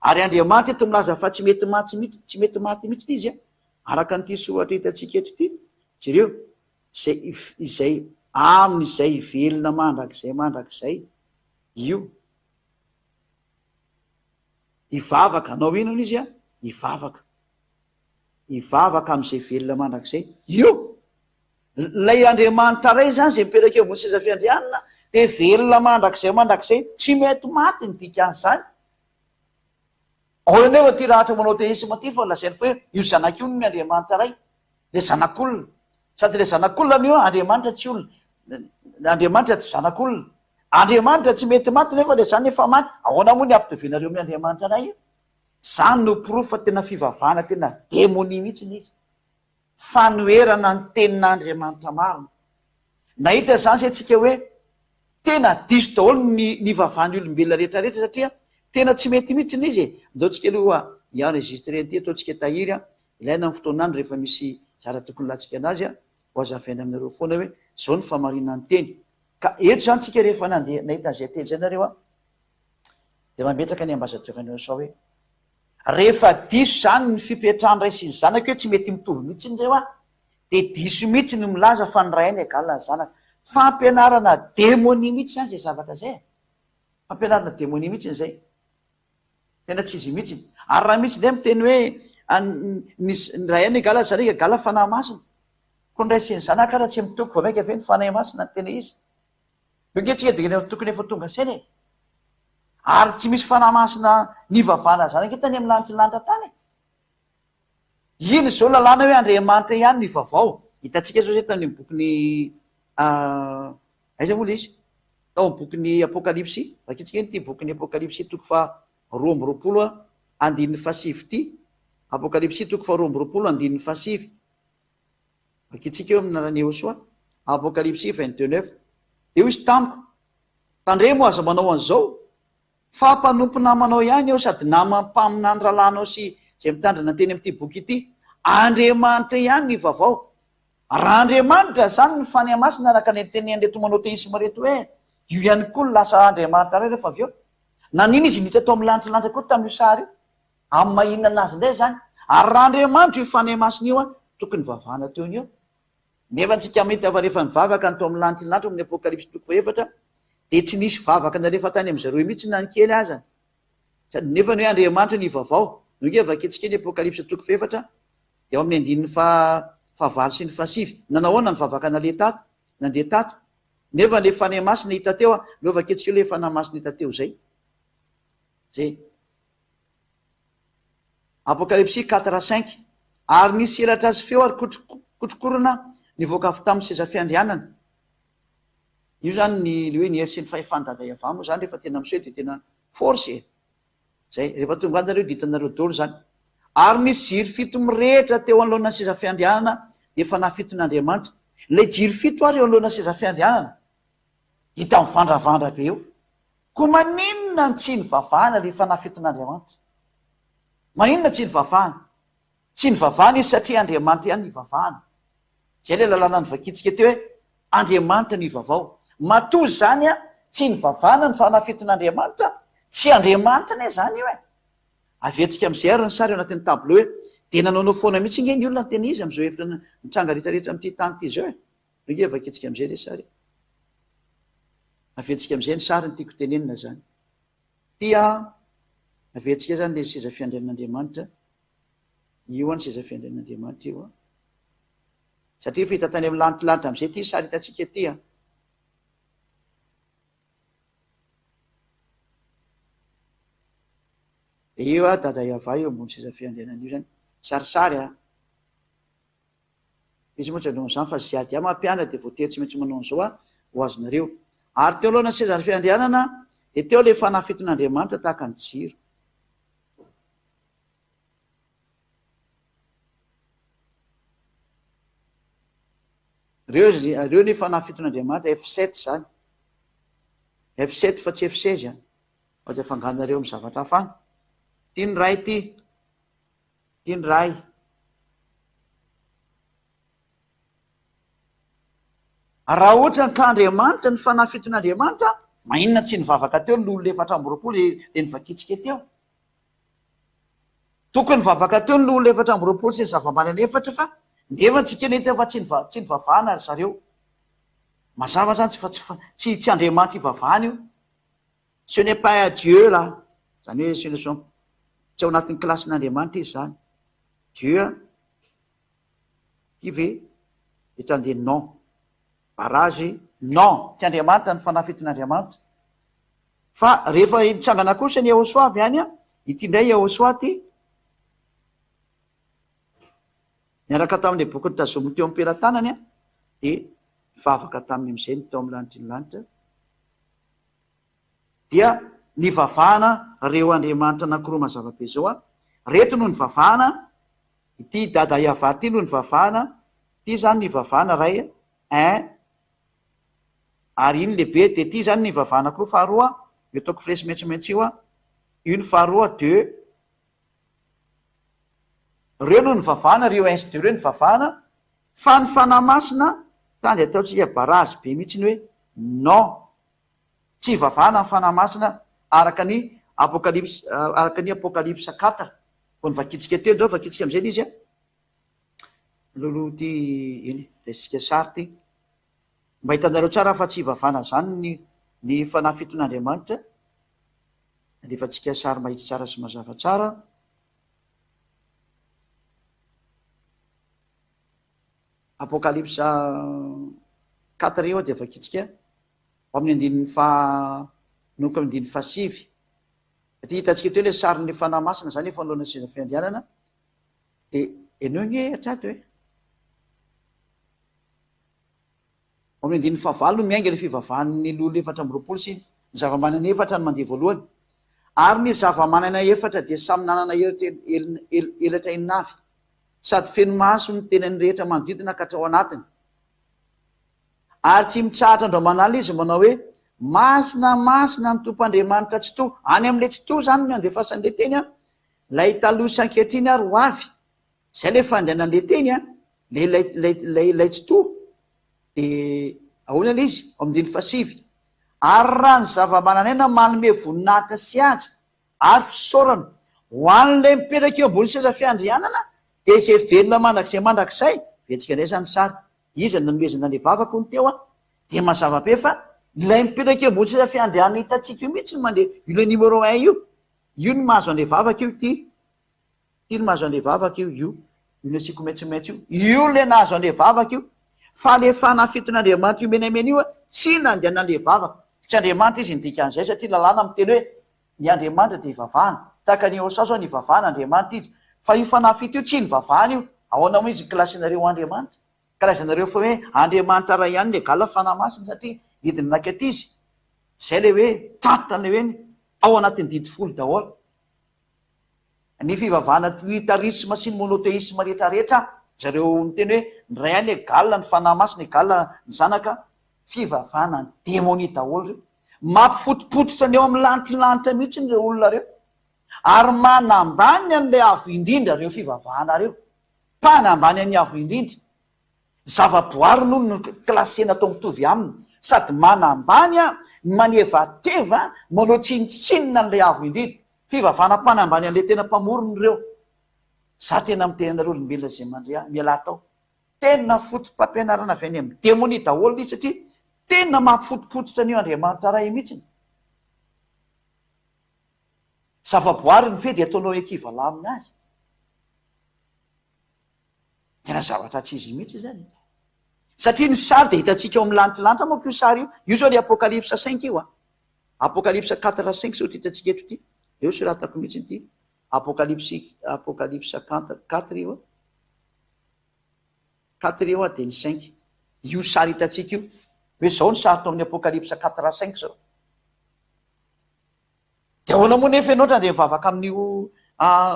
ary Andriamanitra eto milaza fa tsy mety maty mihitsy izy a araka nyity sohatra hitatsika eto ty jereo izay amin'izay velona mandrakizay io ivavaka anao inona izy a ivavaka am'izay velona mandrakizay io lay Andriamanitra ray zany zay mipetraka eo ambony seza fiandrianina de velona mandrakizay tsy mety maty ny dikany zany ahoana nefa ty rahatra manao teisma ty fa lazainy fa hoe io zanak'io ny Andriamanitra ray le zanak'olona sady le zanak'olona an'io Andriamanitra tsy olona Andriamanitra tsy zanak'olona Andriamanitra tsy mety maty nefa le zany efa maty ahoana moa ny ampitovinareo amin'ny Andriamanitra ray io zany no proof fa tena fivavahana tena démonie mihitsy izy fanoerana ny tenin'Andriamanitra marina nahita zany sy atsika hoe tena diso daholo ny vavahany olombelona rehetrarehetra satria tena tsy mety mihitsy izy ndaotsika aloha enregistré ty ataotsika tahiry ilaina ny fotoanandro rehefa misy zara tokony latsika anazy ho azavaina aminareo foana hoe zao ny famarina ny teny ka eto zany tsika rehefa nandeha nahita zay teny zay nareo de mametraka ny ambasadeur sao hoe rehefa diso zany ny fipetrahany ray sy ny zanaka hoe tsy mety mitovy mihitsy nyreo de diso mihitsy ny milaza fa ny ray ny agalina ny zanaka fampianarana démonie mihitsy zany zay zavatra zay fampianarana démonie mihitsy ny zay tena tsy izy mihitsy ary raha mihitsy le miteny hoe ny ray any gala zanaka gala fanahy masina ko ny ray sy ny zanaka raha tsy mitoko va maika ve ny fanahy masina ny tena izy ngetsika de tokony efa tonga saina ary tsy misy fanahy masina ny vavana zanaka tany amin'ny lanitry ny lanitra tany iny zao lalàna hoe Andriamanitra ihany ny vaovao hitantsika zao zay tamin'ny bokiny aiza moa la izy tao amin'ny bokiny apokalipsy vakitsika iny ty bokiny apokalipsy toko fa 12 andininy fasivy ty apokalipsy toko fa 12 andininy fasivy vakitsika eo amin'narany Josoa apokalipsy 22:9 de io izy tamiko tandremo aza manao an'izao fa mpanompo namanao ihany eo sady namampaminany rahalanao sy zay mitandrina teny am'ty boky ity Andriamanitra ihany ny vaovao raha Andriamanitra zany ny fany masina araka ny teny reto manao teisma reto hoe io ihany koa ny lasa Andriamanitra ray rehefa avy eo naniny izy nita tao amin'ny lanitra koa tamin'io sary io amin'ny mahinana anazy ndray zany ary raha Andriamanitra io fany masina io tokony vavahana teo ny eo nefa tsika mahita fa rehefa nivavaka ny tao amin'ny lanitra lanitra amin'ny apokalipsy toko fa efatra de tsy nisy vavaka narefa tany am'zareo mihitsy na ny kely azany sady nefa ny hoe Andriamanitra ny vaovao nge vaketsika ny apokalipsy toko fa efatra de amin'ny andininy fa sy ny fasivy nanahoana ny vavaka nale tato nandeha tato nefa le fanahy masina hita teo leo vaketsika le fanahy masina hita teo zay apokalipsy 4:5 ary nisy elatra azy feo ary kotrokorona nivoaka avy tamin'ny seza fiandrianana io zany le hoe niery sy ny fahefany avamo zany rehefa tena miseho de tena force zay rehefa tonga anareo ditanareo dolo zany ary nisy jiry fito mirehitra teo anoloana seza fiandrianana de fanahy fiton'Andriamanitra le jiry fito ary eo anoloana seza fiandrianana hita mivandravandra be eo ko maninona ny tsy ny vavahana le fanahy fiton'Andriamanitra maninona tsy ny vavahana tsy ny vavahana izy satria Andriamanitra ihany ny vavahana zay le lalàna ny vakitsika teo hoe Andriamanitra ny vaovao matoy zany tsy ny vavahana ny fanahy fiton'Andriamanitra tsy Andriamanitra ne zany io avetsika am'izay ary ny sary eo anatin'ny tableau hoe de nanaonao foana mihitsy nge ny olona ny tena izy am'izao efitra mitranga rehetrarehetra am'ty tany ty zao nge vaketsika am'izay le sary avetsika am'izay ny sary ny tiako tenenina zany tia avetsika zany le seza fiandrian'Andriamanitra io any seza fiandrian'Andriamanitra io satria fahita tany amin'ny lanitry am'izay ty sary hitatsika ty de io dada iava io ambony seza fiandrianan'io zany sarisary izy moa tsy anao zany fa zyady mampiana de voatery tsy maintsy manao an'izao ho azonareo ary teo aloana seza fiandrianana de teo le fanahy fiton'Andriamanitra tahaka ny jiro reo ny fanahy fiton'Andriamanitra F7 zany F7 fa tsy F16 de afanganareo amy zavatra hafany ty ny ray ty ny ray raha ohatra ka Andriamanitra ny fanahy fiton'Andriamanitra maninona tsy nivavaka teo ny lolo 4 le nivakitsika teo tokony nivavaka teo ny lolo 4 sy ny zava-manana efatra fa nefa tsika nety fa tsy nivavahana ary zareo mazava zany tsy Andriamanitra ivavahana io ce n'est pas Dieu là zany hoe ce ne sont tsy ao anatin'ny klasin'Andriamanitra izy zany Dieu ty ve etrande non barage non ty Andriamanitra ny fanahy fiton'Andriamanitra fa rehefa hitsangana kosa ny Josoa avy any ity ndray Josoa ty miaraka tamin'le boky ny tazomy teo am-pelantanany de mivavaka taminy am'izay ny teo amin'ny lanitry ny lanitra dia ny vavahana reo Andriamanitra anankiroa mazava-be zao reto no ny vavahana ity dada iava ty no ny vavahana ty zany ny vavahana ray ary iny lehibe de ty zany ny vavahana koa faharoa io ataoko fresy maitsomaitso io io ny faharoa de reo no ny vavahana, reo ainsi de reo ny vavahana fa ny fanahy masina tany ataotsika barazy be mihitsy ny hoe non, tsy vavahana ny fanahy masina araka ny apokalypse 4 vo ny vakitsika teo zao vakitsika am'izay izy a lolo ty iny lesika sary ty mba hitanareo tsara fa tsy vavahana zany ny fanahy fiton'Andriamanitra. Rehefa tsika sary mahitsy tsara sy mazava tsara apokalypse 4 eo de vakitsika amin'ny andininy noko amin'ny andininy fahasivy. Ty hitantsika teo le sarin'ny fanahy masina zany efa nolona seza fiandianana de eneo gne atrato hoe amin'ny andininy fahavalo no miainga le fivavahan'ny lolo efatra amby roapolo sy ny zava-manana efatra no mandeha voalohany ary ny zava-manana efatra de samy nanana elatra inavy sady feno maso ny tenany rehetra manodidina katrao anatiny ary tsy mitsahatra andro manala izy manao hoe masina masina ny tompoandriamanitra tsy to any am'le tsy to zany ny andefasan'le teny a lay talosa ankehitriny ary ho avy zay le fandehanan'le teny a lay tsy to de ahoana le izy am'diny fasivy ary raha ny zava-mananaina manome voninahitra sy aja ary fisaorana ho an'le mipetraka eo ambony seza fiandrianana de zay velona mandrakizay mandrakizay vetsika ndray zany sary izy nanomezana le vavako ny teo a de mazava-be fa lay mipetraka eo ambony seza fiandrianana hitatsika io mihitsy ny mandeha io le numéro 1 io ny mahazo an'le vavaka io ty ny mahazo an'le vavaka io no asiko maitsomaitso io le nahazo an'le vavaka io fa le fanahy fiton'Andriamanitra io menamena io a tsy nandehanan'le vavaka tsy Andriamanitra izy nidika an'izay satria lalàna amiteny hoe ny Andriamanitra de ivavahana tahaka ny Osao zao ny ivavahana Andriamanitra izy fa io fanahy fito io tsy nivavahana io ahoana mo izy klasinareo Andriamanitra karazanareo fa hoe Andriamanitra ray ihany le gala fanahy masina satria hidiny nankety izy zay le hoe tratra le hoe ao anatin'ny didy folo daholo ny fivavahana tritarisme sy ny monoteisme rehetrarehetra zareo ny teny hoe ny ray any e gala ny fanahy masina e gala ny zanaka fivavahana ny demonia daholo reo mampifotopototra ny eo amin'ny lantilanitra mihitsy ny reo olona reo ary manambany an'le avo indrindra reo fivavahana reo mpanambany an'ny avo indrindra zavaboary noho no klasena tao mitovy aminy sady manambany a manevateva manao tsinitsinina n'le avo indrindra fivavahana mpanambany an'le tena mpamorony reo za tena mitenanareo olombelona zay mandrea miala tao tena fotom-pampianarana avy any amin'ny demonia daholo izy satria tena mampifotopototra an'io Andriamanitra ray mihitsiny zavaboary ny fedy ataonao ekivala aminy azy tena zavatra tsy izy mihitsy zany satria ny sary de hitatsika eo amin'ny lantilanitra moa ko io sary io zao le apokalypse 5 io a apokalypse 4-5 zao ty hitatsika eto ty eo soratako mihitsy ty apokalypse 4 io a 4 io a de ny 5 io sary hitatsika io hoe zao ny sary tao amin'ny apokalypse 4-5 zao de ahoana moa nefa ianao oatra de mivavaka amin'io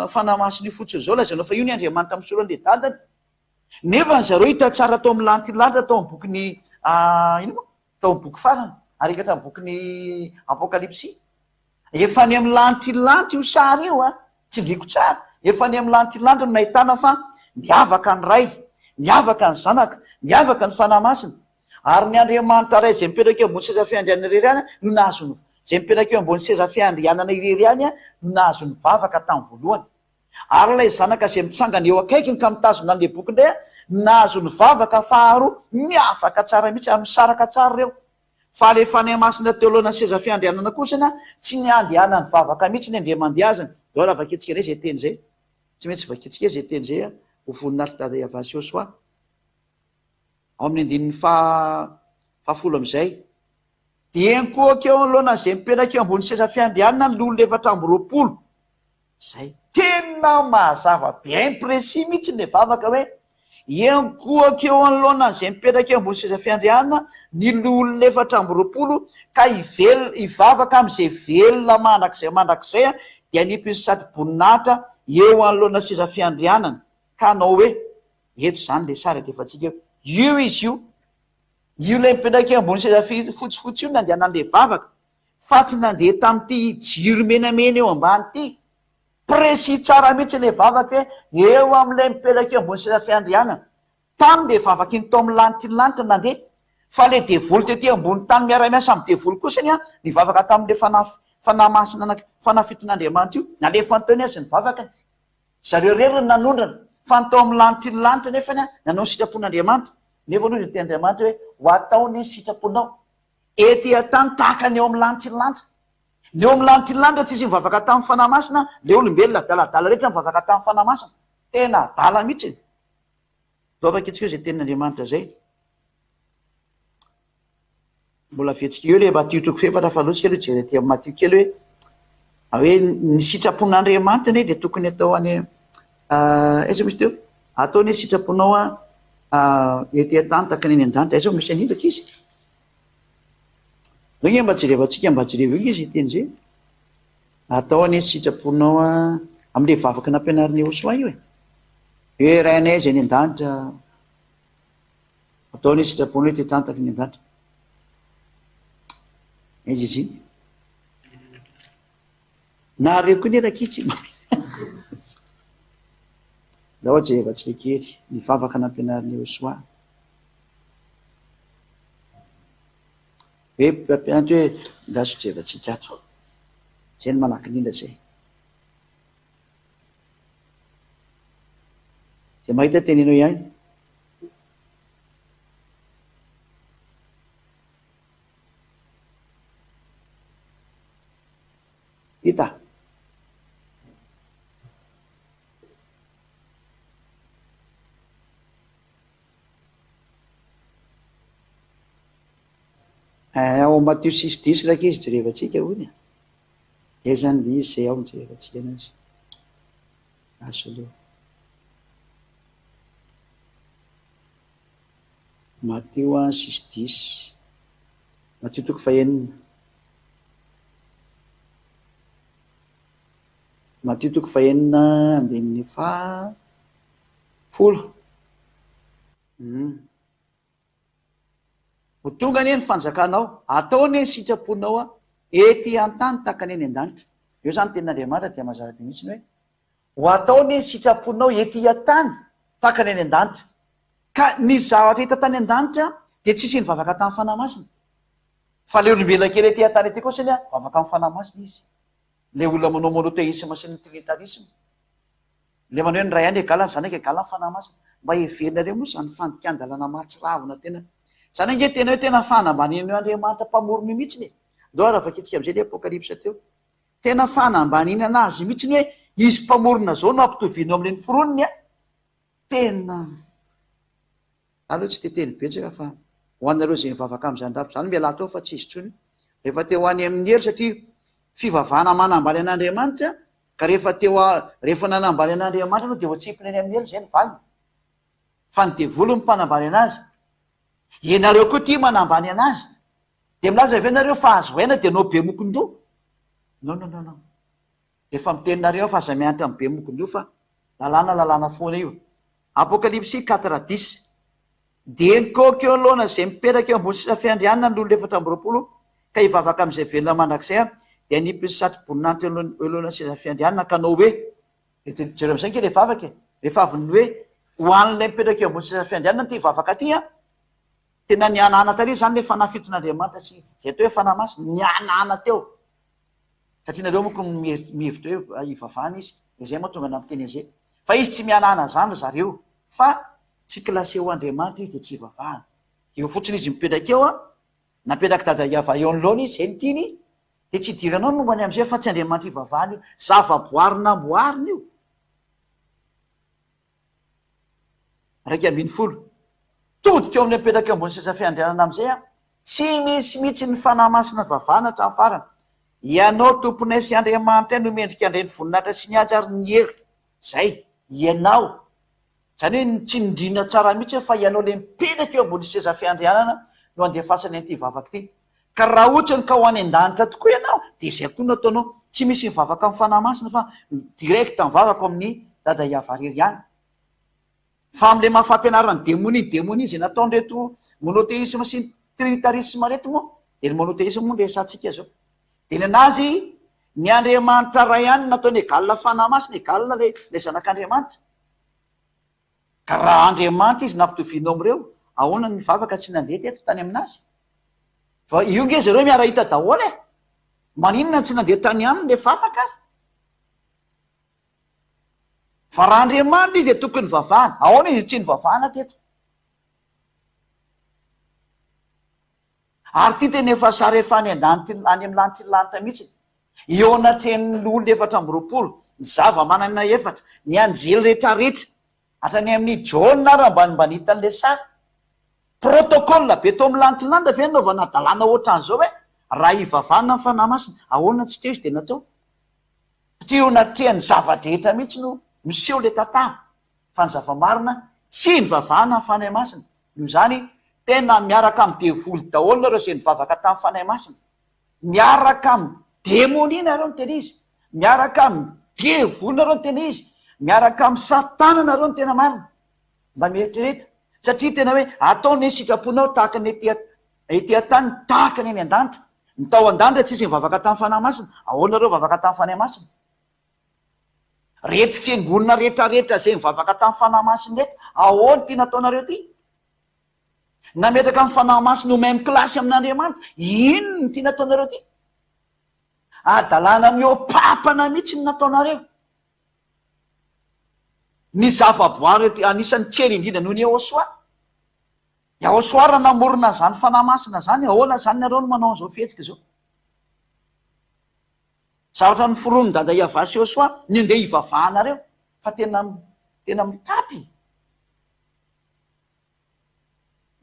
fanahy masina io fotsiny zao lazanao fa io ny Andriamanitra misorany le dadany nefa ny zareo hita tsara tao amin'ny lantilanitra tao amin'ny bokiny ino moa tao amin'ny boky farany arikatra amin'ny bokiny apokalypsy efa ny amin'ny lantilanitra io sary io a tsy ndriko tsara efa ny amin'ny lantilanitra no nahitana fa miavaka ny ray miavaka ny zanaka miavaka ny fanahy masina ary ny Andriamanitra ray zay mipetraka eo ambony seza fiandrianana irery any no nahazo zay mipetraka eo ambony seza fiandrianana irery any a no nahazo ny vavaka tamin'ny voalohany ary lay zanaka zay mitsangana eo akaikiny ka mitazona an'le boky indray a nahazo ny vavaka faharoa miavaka tsara mihitsy amin'ny saraka tsara reo fa le fanahy masina teo alohana seza fiandrianana kosana tsy niandehana ny vavaka mihitsy ny andre mandeazany dao la vakitsika ray zay teny zay tsy maintsy vakitsika zay teny zay a ho voninahitra dada iavasy eo soa ao amin'ny andininy fahafolo am'izay de nkoaka eo alohana zay mipetraka eo ambony seza fiandrianana ny lolo efatra amby roapolo zay tena mahazava be impresi mihitsy le vavaka hoe enkoaka eo anoloana zay mipetraka eo ambony seza fiandrianana ny lolo efatra amby roapolo ka ivavaka am'izay velona mandrakizay a de anipiny sady boninahitra eo anoloana seza fiandrianana ka anao hoe eto zany le sary adefatsika eo io izy io le mipetraka eo ambony seza fotsifotsy io nandehanan'le vavaka fa tsy nandeha tamin'ity jiro menamena eo ambany ity précis tsara mihitsy le vavaka hoe eo amin'ilay mipetraka eo ambony seza fiandrianana tany le vavaka iny tao amin'ny lanitra ny lanitra nandeha fa le devoly tetỳ ambony tany miara-miasa amin'ny devoly kosany a ny vavaka tamin'le fanamasina fanafiton'andriamanitra io nalefa nytaony azy ny vavakany zareo rery ny nanondrana fa nytao amin'ny lanitra ny lanitra nefany a nanao ny sitrapon'andriamanitra nefa aloha izy ty andriamanitra hoe ho ataony sitraponao ety atany tahaka ny eo amin'ny lanitra ny lanitra ny eo amin'ny lanitra ny lanitra tsisy mivavaka tamin'ny fanamasina le olombelona daladala rehetra mivavaka tamin'ny fanamasina tena dala mihitsy dovaka etsika eo zay tenin'andriamanitra zay mbola vetsika eo le Matio efatra fa loatsika aloha jere ty amin'ny Matio kely hoe ny sitrapon'andriamanitra ne de tokony atao any aiza misy teo ataony sitraponao ety atany taka ny eny an-danitra aiza misy anindraka izy zao mba jerevantsika mba jereva io izy teny zay atao any sitraponao am'le vavaka nampianariny Josoa io hoe rainay zay ny an-danitra ataony sitraponao ety atany taka ny an-danitra izy nareo koa ny rakitsy da oha jerevantsika kely ny vavaka nampianariny Josoa hoe mpampianatra hoe ndaso jerevantsika ato zay ny malaky indrindra zay zay mahita tenenao ihany hita ao Matio 6:10 raka izy jerevantsika hony de zany le izy zay ao ny jerevantsika anazy aso aloha Matio 6:10 Matio 4 Matio 4 andininy folo ho tonga anie ny fanjakanao ataony sitraponao ety an-tany taka ny eny an-danitra eo zany tenin'andriamanitra dia mazava be mihitsy ny hoe ho ataony sitraponao ety an-tany taka ny eny an-danitra ka ny zavatra hita tany an-danitra de tsisy ny vavaka tamin'ny fanamasina fa le olombelona kely ety an-tany ety kotsany vavaka amin'ny fanamasina izy le olona manao monoteisme sy ny trinitarisme le manao hoe ny ray any egalany zany eka egalany fanamasina mba heverinareo moa zany fandikandalana mahatsiravina tena zany ange tena hoe tena fanambaniny Andriamanitra mpamorony mihitsiny ndo raha vaketsika am'izay le apokalipsa teo tena fanambaniny anazy mihitsiny hoe izy mpamorona zao no ampitoviano amin'iny foroniny tena aloha tsy teteny betsaka fa hoanareo zay mivavaka am'izany rafy zany miala tao fa tsy izy tsony rehefa teo any amin'ny hery satria fivavahana manambaly an'Andriamanitra ka rehefa nanambaly an'Andriamanitra no de voatsipiny any amin'ny hery zay ny valiny fa ny devolo ny mpanambaly anazy ianareo koa ty manambany anazy de milaza avy nareo fa azo aina de nao be mokondo no efa miteninareo fa aza mianatra amin'ny be mokondo fa lalàna foana io apokalipsy 4:10 de nykoko eo alohana zay mipetraka eo ambony sisa fiandrianana ny olo 420 ka hivavaka am'izay velona mandrakizay de nipiny satry-boninanitra elohana sisa fiandrianana ka nao hoe jereo am'izay ke le vavaka rehefa aviny hoe ho an'ilay mipetraka eo ambony sisa fiandrianana ty hivavaka ty tena nianana tary zany le fanafiton'Andriamanitra sy zay atao hoe fanamasina nianana teo satria nareo moko mihevitra hoe hivavahana izy de zay mahatonga namiteny azay fa izy tsy mianana zany zareo fa tsy klaseo Andriamanitra izy de tsy hivavahana eo fotsiny izy mipetraka eo napetraka dada iava eo anoloana izy zay ny tiany de tsy idiranao nombany am'izay fa tsy Andriamanitra hivavahana io zava-boarina amboarina io 1:10 todika eo amin'ny mipetraka eo ambony sisa fiandrianana am'izay tsy misy mihitsy ny fanamasina vavahana hatramin'ny farany ianao tomponay sy Andriamanitra no mendrika andreny voninahitra sy nihatsy ary ny hery zay ianao zany hoe tsy nindrina tsara mihitsy fa ianao le mipetraka eo ambony sisa fiandrianana no andefasany an'ity vavaka ty ka raha ohatrany ka ho any an-danitra tokoa ianao de zay koa no ataonao tsy misy mivavaka amin'ny fanamasina fa direct mivavaka amin'ny dada iavarery ihany fa am'le mahafampianarany demoni zay nataondreto monoteisme sy trinitarisme reto moa de ny monoteisme moa nresantsika zao dia nanazy ny Andriamanitra ray ihany nataony hoe galona fanahy masina, galona le zanak'Andriamanitra. Ka raha Andriamanitra izy nampitoviana am'ireo, ahoana ny vavaka tsy nandeha teto tany aminazy? Fa io nge zareo miara hita daholo e, maninona tsy nandeha tany aminy le vavaka azy? Fa raha Andriamanitra izy dia tokony vavahana, ahoana izy tsy nivavahana teto? Ary ty tena efa sara efa any any amin'ny lanitra ny lanitra mihitsy. Eo anatrehan'ny olona 420 ny zava-manana efatra, ny anjely rehetrarehetra, hatrany amin'ny Jaona raha mbanimbanitan'le sary. Protokôla be tao amin'ny lanitra ny lanitra ve naovana dalàna ohatran'izao hoe raha hivavahana ny fanahy masina, ahoana tsy teo izy dia natao? Satria eo anatrehan'ny zava-drehetra mihitsy no miseho le tantara. Fa ny zava-marina tsy nivavahana ny fanahy masina. Noho izany tena miaraka amin'ny devoly daholo nareo izay nivavaka tamin'ny fanahy masina. Miaraka amin'ny démonie nareo no tena izy. Miaraka amin'ny devoly nareo no tena izy. Miaraka amin'ny satana nareo no tena marina. Mba mieritrereta. Satria tena hoe ataony ny sitraponao tahaka ny ety an-tany, tahaka ny any an-danitra. Ny tao an-danitra tsisy nivavaka tamin'ny fanahy masina. Ahoana nareo vavaka tamin'ny fanahy masina? Rehetra fiangonana rehetrarehetra izay nivavaka tamin'ny fanahy masina rehetra, ahoana ty nataonareo ty? Nametraka amin'ny fanahy masina ho même klasy amin'Andriamanitra, inona ny ty nataonareo ty? Adalàna mihoapapana mihitsy ny nataonareo. Ny zava-boary anisan'ny kely indrindra noho ny Yahosoa. Yahosoa raha namorona zany fanahy masina zany, ahoana zany nareo no manao an'izao fihetsika izao? Zavatra ny foron'ny dada Iavasy Yahosoa ny andeha hivavahanareo, fa tena mitapy.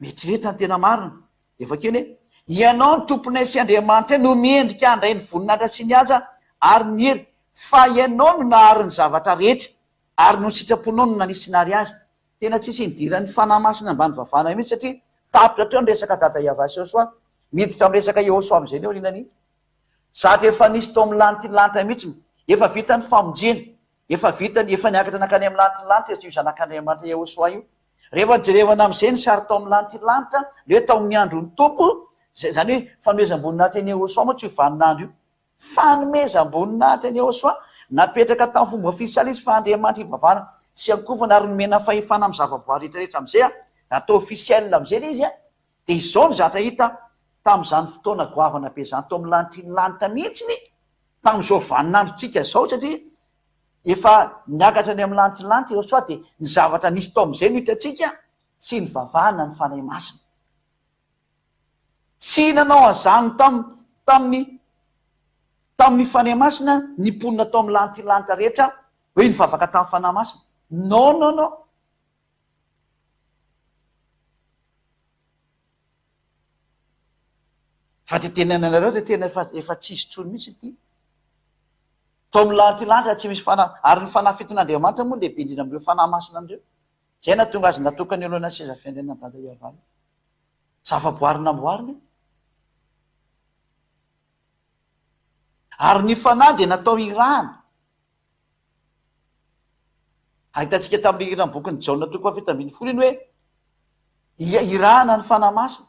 Mieritrereta ny tena marina. Dia efa keny hoe ianao ny tomponay sy Andriamanitra no miendrika andray ny voninahitra sy ny haja ary ny hery, fa ianao no nahary ny zavatra rehetra ary no sitraponao no nanisy nary azy. Tena tsisy nidiran'ny fanahy masina mba nivavahana mihitsy, satria tapitra treo ny resaka dada Iavasy Yahosoa, miditra amin'ny resaka Yahosoa amin'izay ny orinany. Zatra efa nisy tao amin'ny lanitra ny lanitra mihitsy, efa vita ny famonjena, efa niakatra nakany amin'ny lanitra ny lanitra io zanak'Andriamanitra Yahosoa io. Rehefa jerevana amin'izay ny sary tao amin'ny lanitra ny lanitra, le tao amin'ny andro ny tompo, zany hoe fanomezam-boninahitra ny Yahosoa moa tsy hovanin'andro io. Fanomezam-boninahitra ny Yahosoa napetraka tamin'ny fomba ofisialy izy fa Andriamanitra hivavahana sy ankovana ary nomena fahefana amin'ny zava-boary rehetrarehetra amin'izay natao ofisialy amin'izay le izy dia izao ny zatra hita tamin'izany fotoana goavana be izany tao amin'ny lanitra ny lanitra mihitsiny, tamin'izao vaninandrontsika izao, satria efa niakatra ny amin'ny lanitra ny lanitra Yahosoa, dia ny zavatra nisy tao amin'izay no hitantsika, tsy nivavahana ny fanahy masina. Tsy nanao an'izany tamin'ny fanahy masina ny mponina tao amin'ny lanitra ny lanitra rehetra hoe nivavaka tamin'ny fanahy masina. Non. Fa ty tenenanareo dia tena efa tsisy tsony mihitsy ty. Tao amin'ny lanitra ny lanitra tsy misy fanahy, ary ny fanahy fiton'Andriamanitra moa lehibe indrindra amin'ireo fanahy masina andreo. Zay nahatonga azy natokany alohan'ny seza fiandrianana dada Iavana. Zava-boary namboariny. Ary ny fanahy dia natao irahana. Ahitantsika tamin'ny irany bokin'ny Jaona toko faha 7:10 iny hoe irahana ny fanahy masina.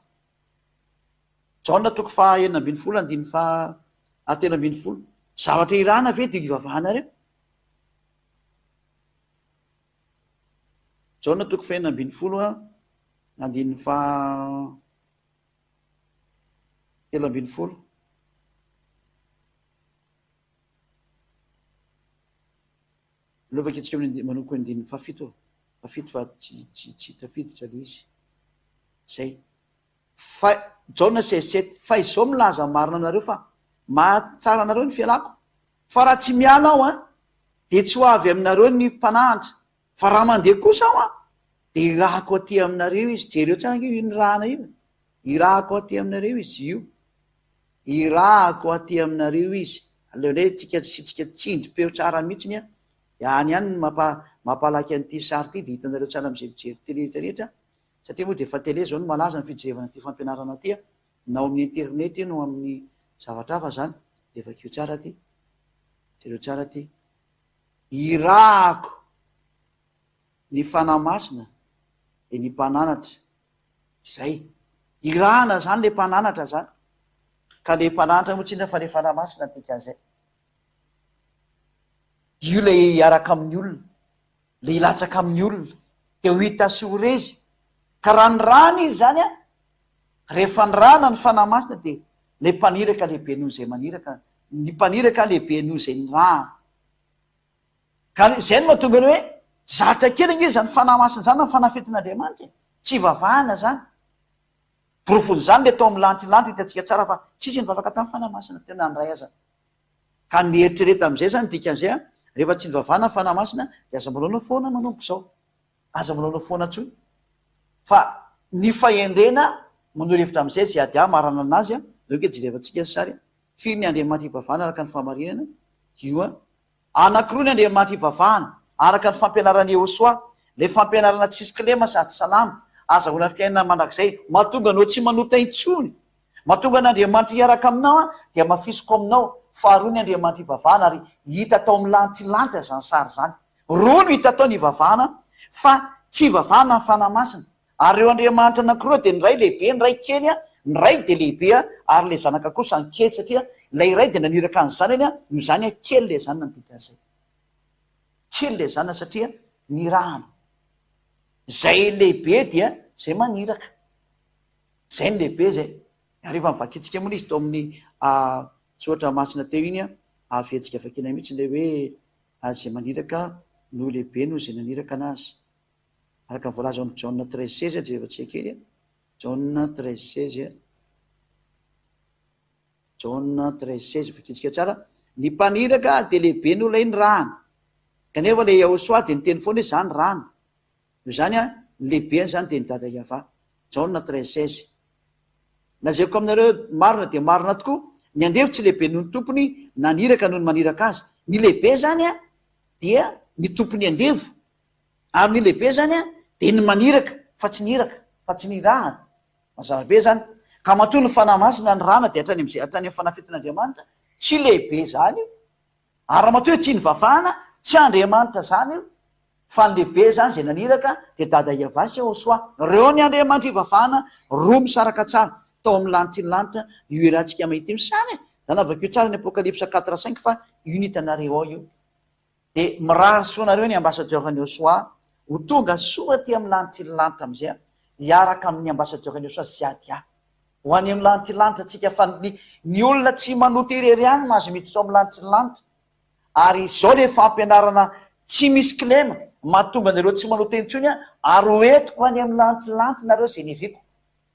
Jaona toko faha 9:10 andiny faha 13:10. Zavatra irahana ve dia ivavahanareo? Jaona toko faha 9:10 andiny faha 13:10. Lovaka antsika manoko andiny fafito fa tsy tafiditra le izy. Zay. Fa Jaona 16:7, fa izao milaza marina anareo fa mahatsara anareo ny fialako. Fa raha tsy miala aho dia tsy ho avy aminareo ny mpanahitra. Fa raha mandeha kosa aho dia irahako aty aminareo izy. Jereo tsara io ny rahana io. Irahako aty aminareo izy io. Irahako aty aminareo izy. Aleonay tsika tsindry-peo tsara mihitsiny ihany ny mampalaky an'ity sary ity dia hitanareo tsara amin'izay mijery tele rehetrarehetra. Satria moa dia efa tele zao no malaza ny fijerevana ity fampianarana ty, nao amin'ny internet no amin'ny zavatra hafa zany. Dia efa kio tsara ty. Jereo tsara ty. Irahako ny fanahy masina dia ny mpananatra. Zay. Irahana zany le mpananatra zany. ka le mpanantra moa tsindra fa le fanamasina tikan'izay io le iaraka amin'ny olona le ilatsaka amin'ny olona de ho hita sy ho rezy ka raha ny rana izy zany a rehefa ny rana ny fanamasina de le mpaniraka lehibe noho zay maniraka ny mpaniraka lehibe noho zay ny rana ka zay no mahatonga ny hoe zatra kely nge zany fanamasina zany ny fanafetin'Andriamanitra tsy vavahana zany porofony zany le atao amin'ny lantilanty hitantsika tsara fa tsisy nivavaka tamin'ny fanamasina tena andray aza ka mieritrereta am'izay zany dikan'izay a rehefa tsy nivavahana fanamasina de aza mbolanao foana manompo zao aza mbolanao foana tsoy fa ny fahendrena manoro-hevitra am'izay zy ady a marana anazy a oke jirevantsika sary firy ny Andriamanitra ivavahana araka ny fahamarinana io a anankiroa ny Andriamanitra ivavahana araka ny fampianarany Iosoa le fampianarana tsisy kilema sady salama aza olana fiainana mandrakizay mahatonga anao tsy manota intsony mahatonga n'Andriamanitra hiaraka aminao a dia mafisoko aminao faharoa ny Andriamanitra ivavahana ary hita tao amin'ny lantilanty zany sary zany roa no hita tao ny ivavahana fa tsy ivavahana ny fanamasina ary reo Andriamanitra anankiroa de ny ray lehibe ny ray kely a ny ray de lehibe a ary le zanaka kosa ny kely satria ilay ray de naniraka ny zanany a no zany a kely le zanana nodikazay kely le zanana satria ny rahana zay lehibe dia zay maniraka zay ny lehibe zay rehefa mivakitsika moa izy tao amin'ny tsotra masina teo iny a avetsika vakina mihitsy le hoe zay maniraka no lehibe no zay naniraka anazy araka voalaza amin'ny Jaona 13:16 jerevantsika kely a Jaona 13:16 Jaona 13:16 vakitsika tsara ny mpaniraka de lehibe no lay ny rana kanefa le Iosoa de niteny foana hoe zany rana io zany a ny lehibe zany de ny dada Iava Jaona 13:16 lazaiko aminareo marina de marina tokoa ny andefo tsy lehibe noho ny tompony naniraka noho ny maniraka azy ny lehibe zany a dia ny tompony andevo ary ny lehibe zany a de ny maniraka fa tsy niraka fa tsy ny rahana mazavabe zany ka matoa ny fanamasina ny rana de hatrany am'zay hatrany amin'ny fanafetin'Andriamanitra tsy lehibe zany ary matoa hoe tsy ny vavahana tsy Andriamanitra zany io fa ny lehibe zany zay naniraka de dada Iava sy Iosoa reo ny Andriamanitra ivavahana roa misaraka tsara tao amin'ny lantilanitra io irantsika mahita io sany zany avakeo tsara ny Apocalypse 4:5 fa io nitanareo ao io de mirary soanareo ny ambassadeur-ny Iosoa ho tonga soa ty amin'ny lantilanitra am'izay hiaraka amin'ny ambassadeur-ny Iosoa sy ady a ho any amin'ny lantilanitra tsika fa ny olona tsy manota irery ihany mahazo miditra ao amin'ny lantilanitra ary izao le fampianarana tsy misy kilema mahatonga anareo tsy manota intsony a ary hoentiko any amin'ny lantilanitra nareo zay neviko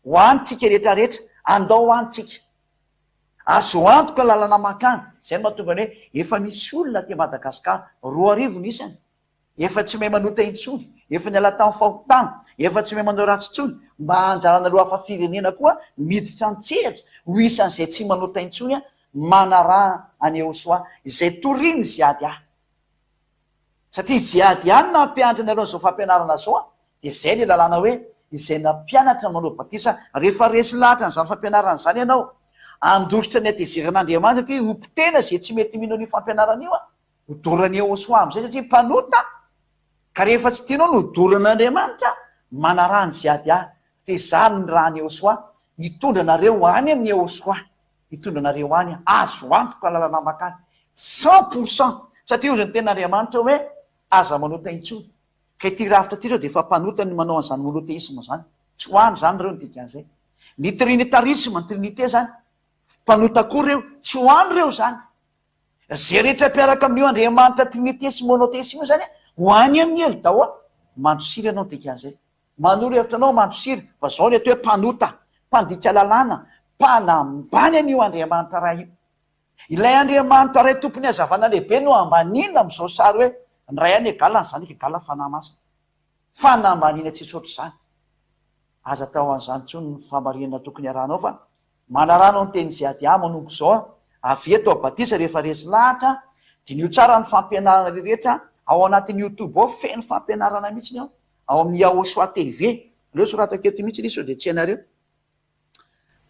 ho anytsika rehetrarehetra andao ho anytsika azo antoko lalana makany zay no mahatonga ny hoe efa misy olona ty Madagasikara 2 isany efa tsy mahay manota intsony efa ny ala tamin'ny fahotana efa tsy mahay manao ratsintsony mba anjaranareo hafa firenena koa miditra antsehatra ho isan'izay tsy manota intsony a manaraha any Iosoa izay toriny ziady a satria ziady any nampianatra nareo zao fampianarana zao a de zay le lalàna hoe izay nampianatra manao batisa rehefa resy lahatra n'zany fampianarana zany ianao andositra ny adeziran'Andriamanitra ty ompitena zay tsy mety mino ny fampianarana io a hodorany Iosoa am'izay satria mpanota ka rehefa tsy tianao no hodoran'Andriamanitra manaraha ny ziady a de zany ny raha ny Iosoa hitondra nareo any amin'ny Iosoa hitondra nareo any azo antoko lalana makany 100% satria ozy ny ten'Andriamanitra hoe aza manota intsony ka ity rafitra ty reo de efa mpanota ny manao an'izany monoteisme zany tsy hoany zany reo nydikan'izay ny trinitarisme ny trinité zany mpanota koa reo tsy hoany reo zany zay rehetra mpiaraka amin'io Andriamanitra trinité sy monoteisme io zany ho any amin'ny elo dao a mandrosiry anao dikan'izay manoro hevitra anao mandrosiry fa zao ny atao hoe mpanota mpandika lalàna mpanambany an'io Andriamanitra raha io ilay Andriamanitra ray tompony hazavana lehibe no ambanina am'izao sary hoe ny ray any egalany zany egala fanamasina fanambanina tsisy oatra zany aza tao an'izany tsony ny famarinana tokony arahanao fa manaranao ny teny ziady a manompo zao a aveto abatisa rehefa resy lahatra de nio tsara ny fampianarana rehetra ao anatin'ny YouTube ao feno fampianarana mihitsy ny ao amin'ny Iosoa TV aleo sorataketo mihitsy izy de tsy hainareo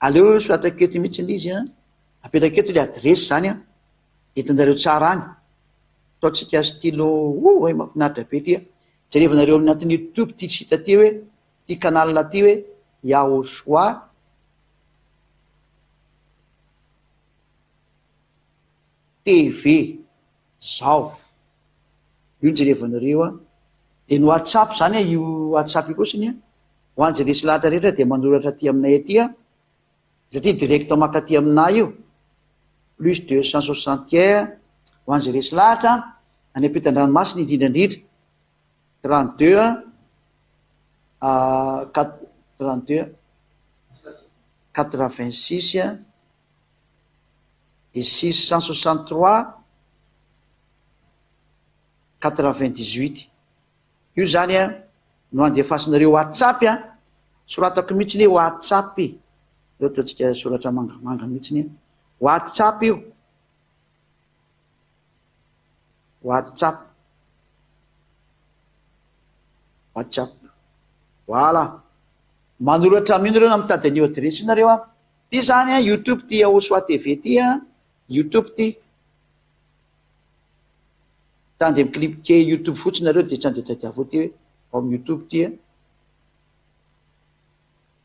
aleo sorataketo mihitsy izy a apetraketo le adresy zany a entinareo tsara any ataotsika stylo hoe mahafinaritra be ty a jerevanareo anatin'ny YouTube ty tsy hita ty hoe ty kanalina ty hoe Iosoa TV zao io njerevanareo a de ny WhatsApp zany io WhatsApp io kosiny a ho anjy resy lahatra rehetra de manoratra ty aminay aty a satria direct makaty aminay io plus 261 ho anjy resy lahatra any ampitan-dranomasina indrindrandrindra 32 32 86 et 663 98 io zany a no andefasinareo WhatsApp a soratako mihitsy ny WhatsApp eo ataotsika soratra mangamanga mihitsy ny WhatsApp io WhatsApp voilà manoratra mino reo na mitady an'io adresy nareo a ty zany a YouTube ty Osoa TV ty a YouTube ty tande miclipke YouTube fotsiny nareo de tsande tadiavo ty ao amin'ny YouTube ty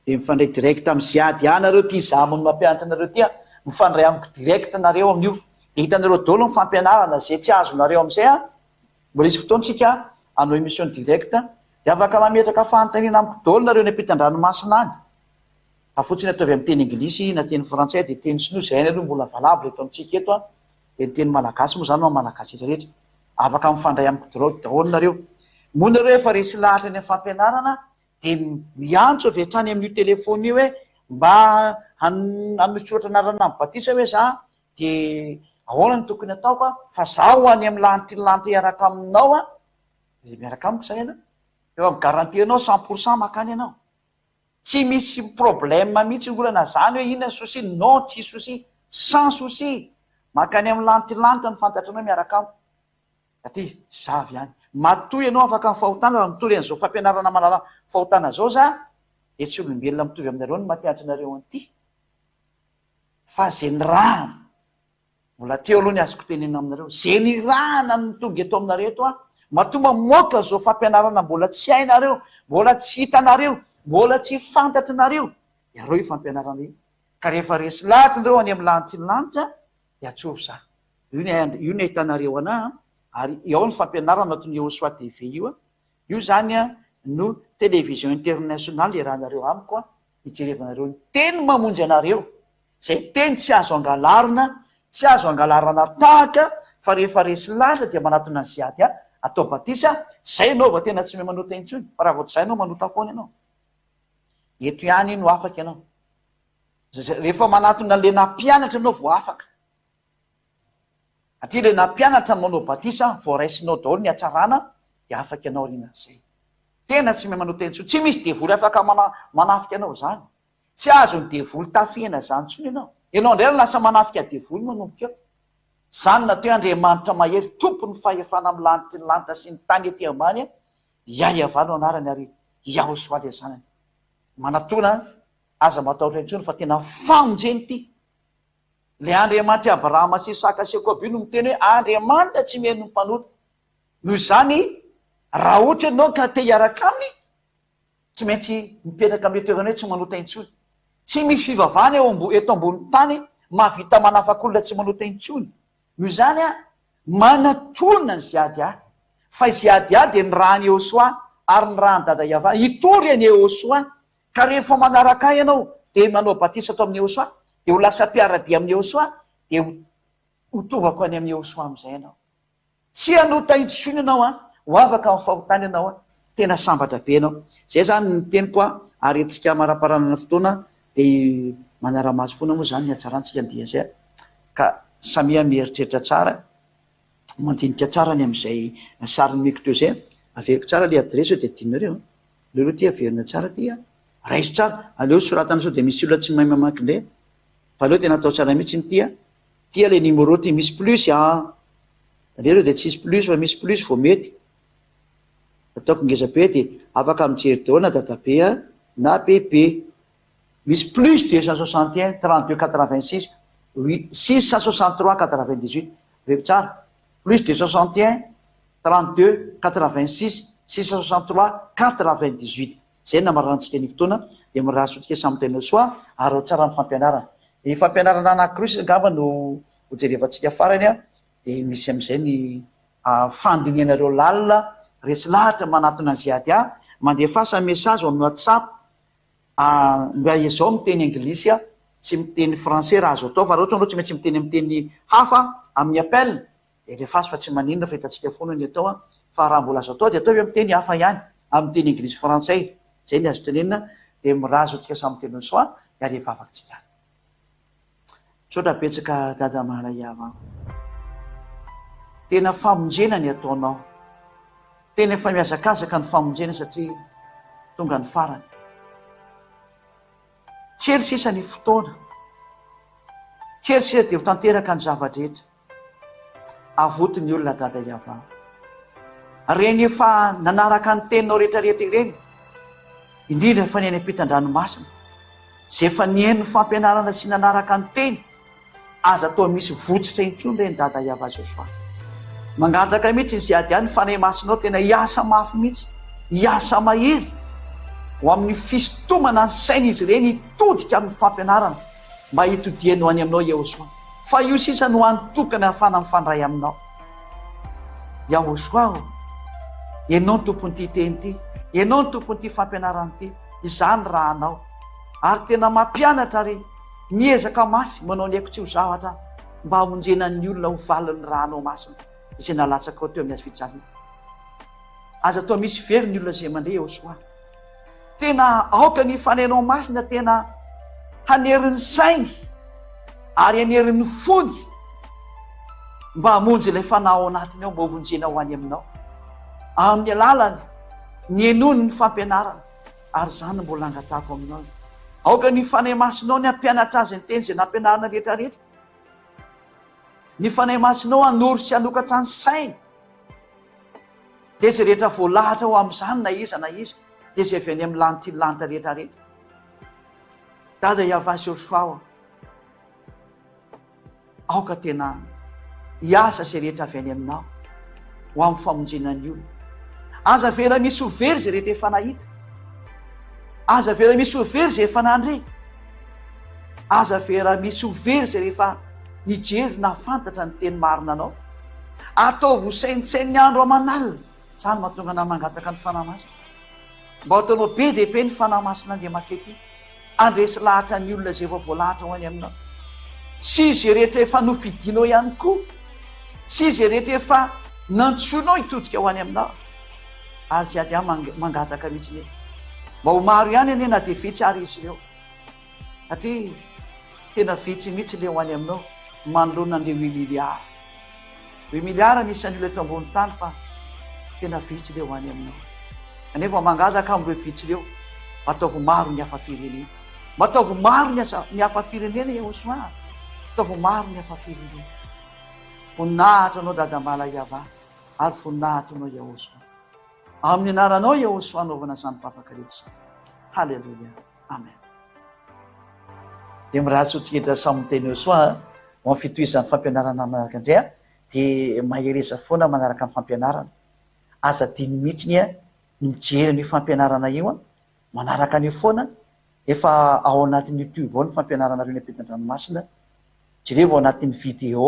de mifandray direct amy ziady anareo ty zamony mampianatra nareo ty a mifandray amiko direct nareo amin'io de hitanareo daholo ny fampianarana zay tsy azonareo amizay a mbola isy fotoantsika anao émission direct de afaka mametraka fanontaniana amiko daholo nareo ny ampitan-dranomasina any afotsiny ataovy amy teny anglisy na teny frantsay de teny sinoa zay nareo mbola valable eto amitsika eto a de ny teny malagasy moa zany no malagasy rehetra afaka mifandray amiko daholo nareo moa nareo efa resy lahatra ny fampianarana de miantso avy hatrany amin'io telefony io hoe mba anosoratra anarana mibatisa hoe za de ahoana ny tokony ataoko a fa zaho any amy lanitra iaraka aminao a miaraka amiko zany ianao eo amy garantianao 100% makany ianao tsy misy problème mihitsy ngolana zany hoe inona souci non tsy souci sans souci makany amy lanitra ny fantatranao miaraka amiko satria zavy ihany matoy ianao afaka mifahotana raha mitory an'izao fampianarana manala fahotana zao za de tsy olombelona mitovy aminareo ny mampianatra anareo an'ity fa zay ny rahana mbola teo aloha ny azoko tenena aminareo zay ny rahana ny tonga eto aminareo eto a matomba moka zao fampianarana mbola tsy hainareo mbola tsy hitanareo mbola tsy fantatrinareo de areo io fampianarana io ka rehefa resy lahatra nareo any amy lanitra ny lanitra de atsovy za io ny ahitanareo ana ary ao ny fampianarana atony Osoa TV io a io zany a no télévision internationale rahanareo amiko a hijerevanareo ny teny mamonjy anareo zay teny tsy azo angalarina tsy azo angalarana tahaka fa rehefa resy lahatra de manatona ny ziady a atao batisa zay anao va tena tsy me manota intsony fa raha vao tsy zay anao manota foana ianao eto ihany no afaka ianao rehefa manatona le nampianatra anao vo afaka atria le nampianatra ny manao batisa vo raisinao daholo ny atsarana de afaka ianao rina zay tena tsy me manota intsony tsy misy devoly afaka manafika anao zany tsy azo ny devoly tafihana zany tsony ianao indray lasa manafika devoly manomboka eo zany nateo Andriamanitra mahery tompo ny fahefana amy lanitra ny lanitra sy ny tany ety ambany a iaiavano anarany ary Iaosoaly zanany manatona aza mataotra intsony fa tena famonjeny ty le Andriamanitra Abrahama sy Isaka sy Jakoba no miteny hoe Andriamanitra tsy miheno ny mpanota noho zany raha ohatra ianao ka te hiaraka aminy tsy maintsy mipetraka amle toerana hoe tsy manota intsony tsy misy fivavahana eto ambony tany mahavita manafak'olona tsy manota intsony noho zany a manatolona ny ziady a fa ziady a de ny raha ny Osoa ary ny raha ny dada Iava hitory any Osoa ka rehefa manaraka ianao de manao batisa atao amin'ny Osoa de ho lasa mpiaradia amin'ny Osoa de ho tovako any amin'ny Osoa amizay ianao tsy anota intsony ianao a ho afaka amin'ny fahotany ianao a tena sambatra be ianao zay zany ny teny koa ary etsika maraparanana fotoana de manara-maso foana moa zany ny atsarantsika dia zay ka samia mieritreritra tsara mandinika tsara ny am'izay sariny miko teo zay averiko tsara le adresy de dinareo lelo ty averina tsara ty a raiso tsara aleo soratana sao de misy olona tsy mahay mamaky ndray fa aleo tena atao tsara mihitsy ny tia le numéro ty misy plus a lero de tsisy plus fa misy plus vo mety ataoko ngeza be de afaka mijery daholo na dadabe a na bebe misy plus 261 32 86 663 98 reko tsara plus 261 32 86 663 98 zay namararantsika ny fotoana de mirahasotsika samyteny Osoa ary ao tsara ny fampianarana ny fampianarana anankiroa gamba no hojerevantsika farany a dia misy am'izay ny fandinenareo lalina resy lahatra manatona an'izay ady mandefasa message amin'ny WhatsApp mba izao miteny anglisy tsy miteny français raha azo atao fa raha ohatra anao tsy maintsy miteny hafa amin'ny appel dia refasy fa tsy maninona fa hitantsika foana ny atao fa raha mbola azo atao dia atao hoe miteny hafa ihany amin'ny teny anglisy français zay ny azo tenenina dia mirazo antsika samy teny soa ary efa afakantsika sotra betsaka dada mahalaiava tena famonjena ny ataonao tena efa miazakazaka ny famonjena satria tonga ny farany kely sisa ny fotoana kely sisa dia ho tanteraka ny zavadrehetra avoty ny olona dada iava reny efa nanaraka ny teninao rehetrarehetra ireny indrindra fa ny any ampitan-dranomasina zay efa nihaino ny fampianarana sy nanaraka ny teny aza atao misy votsitra intsony reny dada iava azy osoa mangataka mihitsy ny zay ady any fanahy masinao tena hiasa mafy mihitsy hiasa mahery ho amin'ny fisotomana ny saina izy ireny hitodika amin'ny fampianarana mba hitodianao any aminao iahosoa fa io sisa no antokany hafana mifandray aminao iahosoa ianao ny tompon'ity teny ity ianao ny tompon'ity fampianarana ity izany raha anao ary tena mampianatra ary miezaka mafy manao ny haiko tsy ho zavatra mba hamonjenan'ny olona ho valiny raha anao masina izay nalatsaka ao teo amin'ny azy fijaliana aza atao misy very ny olona zay mandray iahosoa tena aoka ny fanainao masina tena hanerin'ny sainy ary hanerin'ny fony mba hamonjy ilay fanao ao anatiny ao mba hovonjena ho any aminao amin'ny alalany ny enony ny fampianarana ary zany mbola angatako aminao aoka ny fanahy masinao ny ampianatra azy ny teny zay nampianarana rehetrarehetra ny fanahy masinao anory sy anokatra ny sainy dia zay rehetra voalahatra ho amin'izany na iza dia zay avy any amin'ny lanity ny lanitra rehetrarehetra dada iavasy osoa aoka tena hiasa zay rehetra avy any aminao ho amin'ny famonjenan'ny olona aza vera misy overy zay rehetra efa nahita aza vera misy overy zay efa nandre aza vera misy overy zay rehefa nijery na fantatra ny teny marina anao ataovy sainitsainy ny andro amanalina zany mahatonga na mangataka ny fanahy masina mba ataonao be dehibe ny fanahy masina andeha makety andresy lahatra ny olona zay efa voalahatra ho any aminao sy zay rehetra efa nofidinao ihany koa sy zay rehetra efa nantsoinao hitodika ho any aminao ary zy ady mangataka mihitsy ny mba ho maro ihany ane na dia vitsy ary izy ireo satria tena vitsy mihitsy le ho any aminao manoloana an'le 8 miliara nisan'ny olona eto ambony tany fa tena vitsy le ho any aminao anefa mangataka amin'ireo vitsy ireo ataovy maro ny hafa firenena mataovy maro ny hafa firenena iahosoa ataovy maro ny hafa firenena voninahitra anao dada malaiava ary voninahitra anao iahosoa amin'ny anaranao iahosoa anaovana zany fafakaretra zany halleloia amen dia miratsy hotsiketra samy teny iahosoa ho amin'ny fitohizan'ny fampianarana manaraka indray dia mahereza foana manaraka amin'ny fampianarana aza diny mihitsiny ny mijery ny fampianarana io manaraka ny foana efa ao anatin'ny YouTube ao ny fampianarana reo ny ampitan-dranomasina jereva ao anatin'ny vidéo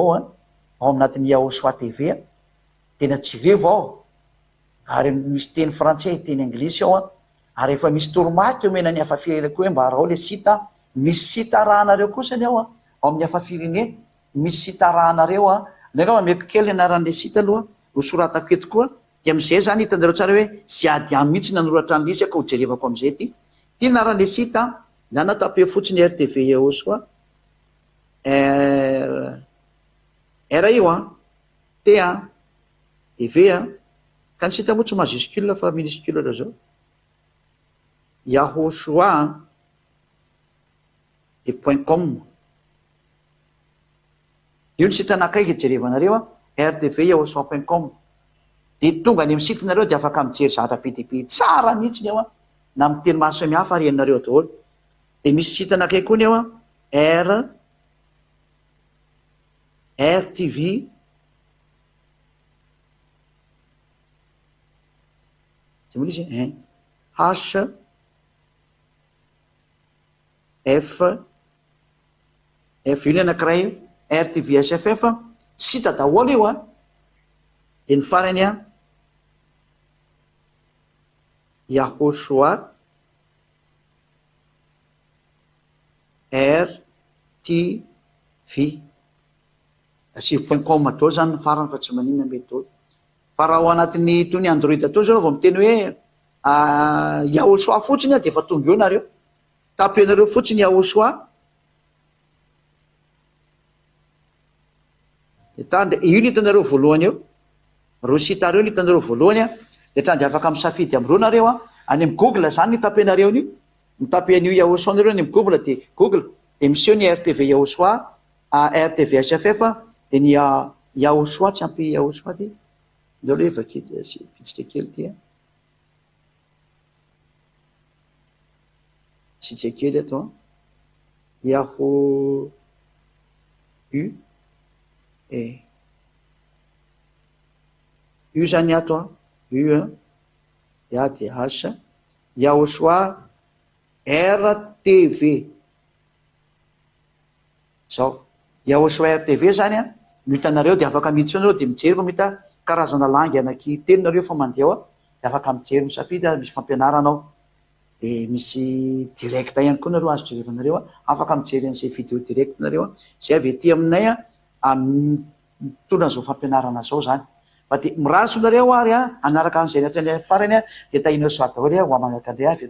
ao anatin'ny Iahosoa TV tena jereva ao ary misy teny frantsay teny anglisy ao ary efa misy toromarika omena ny hafa firenena koa hoe mba arao le sita misy sita rahanareo kosany ao ao amin'ny hafa firenena misy sita rahanareo neka meko kely anaran'le sita aloha ho soratako eto koa dia am'izay zany hitanareo tsara hoe sy ady amy mihitsy nanoratra an'lisy ka ho jerevako am'izay ty anaran'le sita na natape fotsiny RTV Iahosoa R io T D V ka ny sita moa tsy majuscule fa minuscule reo zao Iahosoa de .com io ny sita anakaiky jerevanareo RTV Iahosoa.com dia tonga any amin'ny sitinareo dia afaka mijery zavatra be dia be tsara mihitsy ny ao na amin'ny teny maro samihafa renareo daholo dia misy sita anakaiky koa ny ao RTV tsy moa izy HF f io ny anankiray rtvsff sita daholo io a de ny farany a Yahoshua RTV asivy.com atao zany ny farany fa tsy manina mety tao fa raha ao anatin'ny tony android atao zao vao miteny hoe Yahoshua fotsiny a de efa tonga eo nareo tapenareo fotsiny Yahoshua de tandre io ny hitanareo voalohany eo ro sitareo ny hitanareo voalohany a de trandry afaka misafidy amreo nareo a any amy google zany ny tapenareo nio mitapen'io Yahoshua nareo ny amy google de google de miseho ny RTV Yahoshua RTV SFF de ny Yahoshua tsy ampy Yahoshua ty ndao le pitsika kely ty pitsika kely atao Yaho u io zany ato a u ya de h Yahoshua RTV zao Yahoshua RTV zany a no hitanareo de afaka miditsy anareo de mijery fa mita karazana langy anaky telo nareo fa mandeha ao de afaka mijery misafidy misy fampianaranao de misy direct ihany koa nareo azo jerevanareo afaka mijery an'izay vidéo direct nareo zay avy ety aminay a mitondra an'izao fampianarana zao zany fa de miraso nareo ary a anaraka an'izay farany a de tahinao soa daholo ho manakandre avy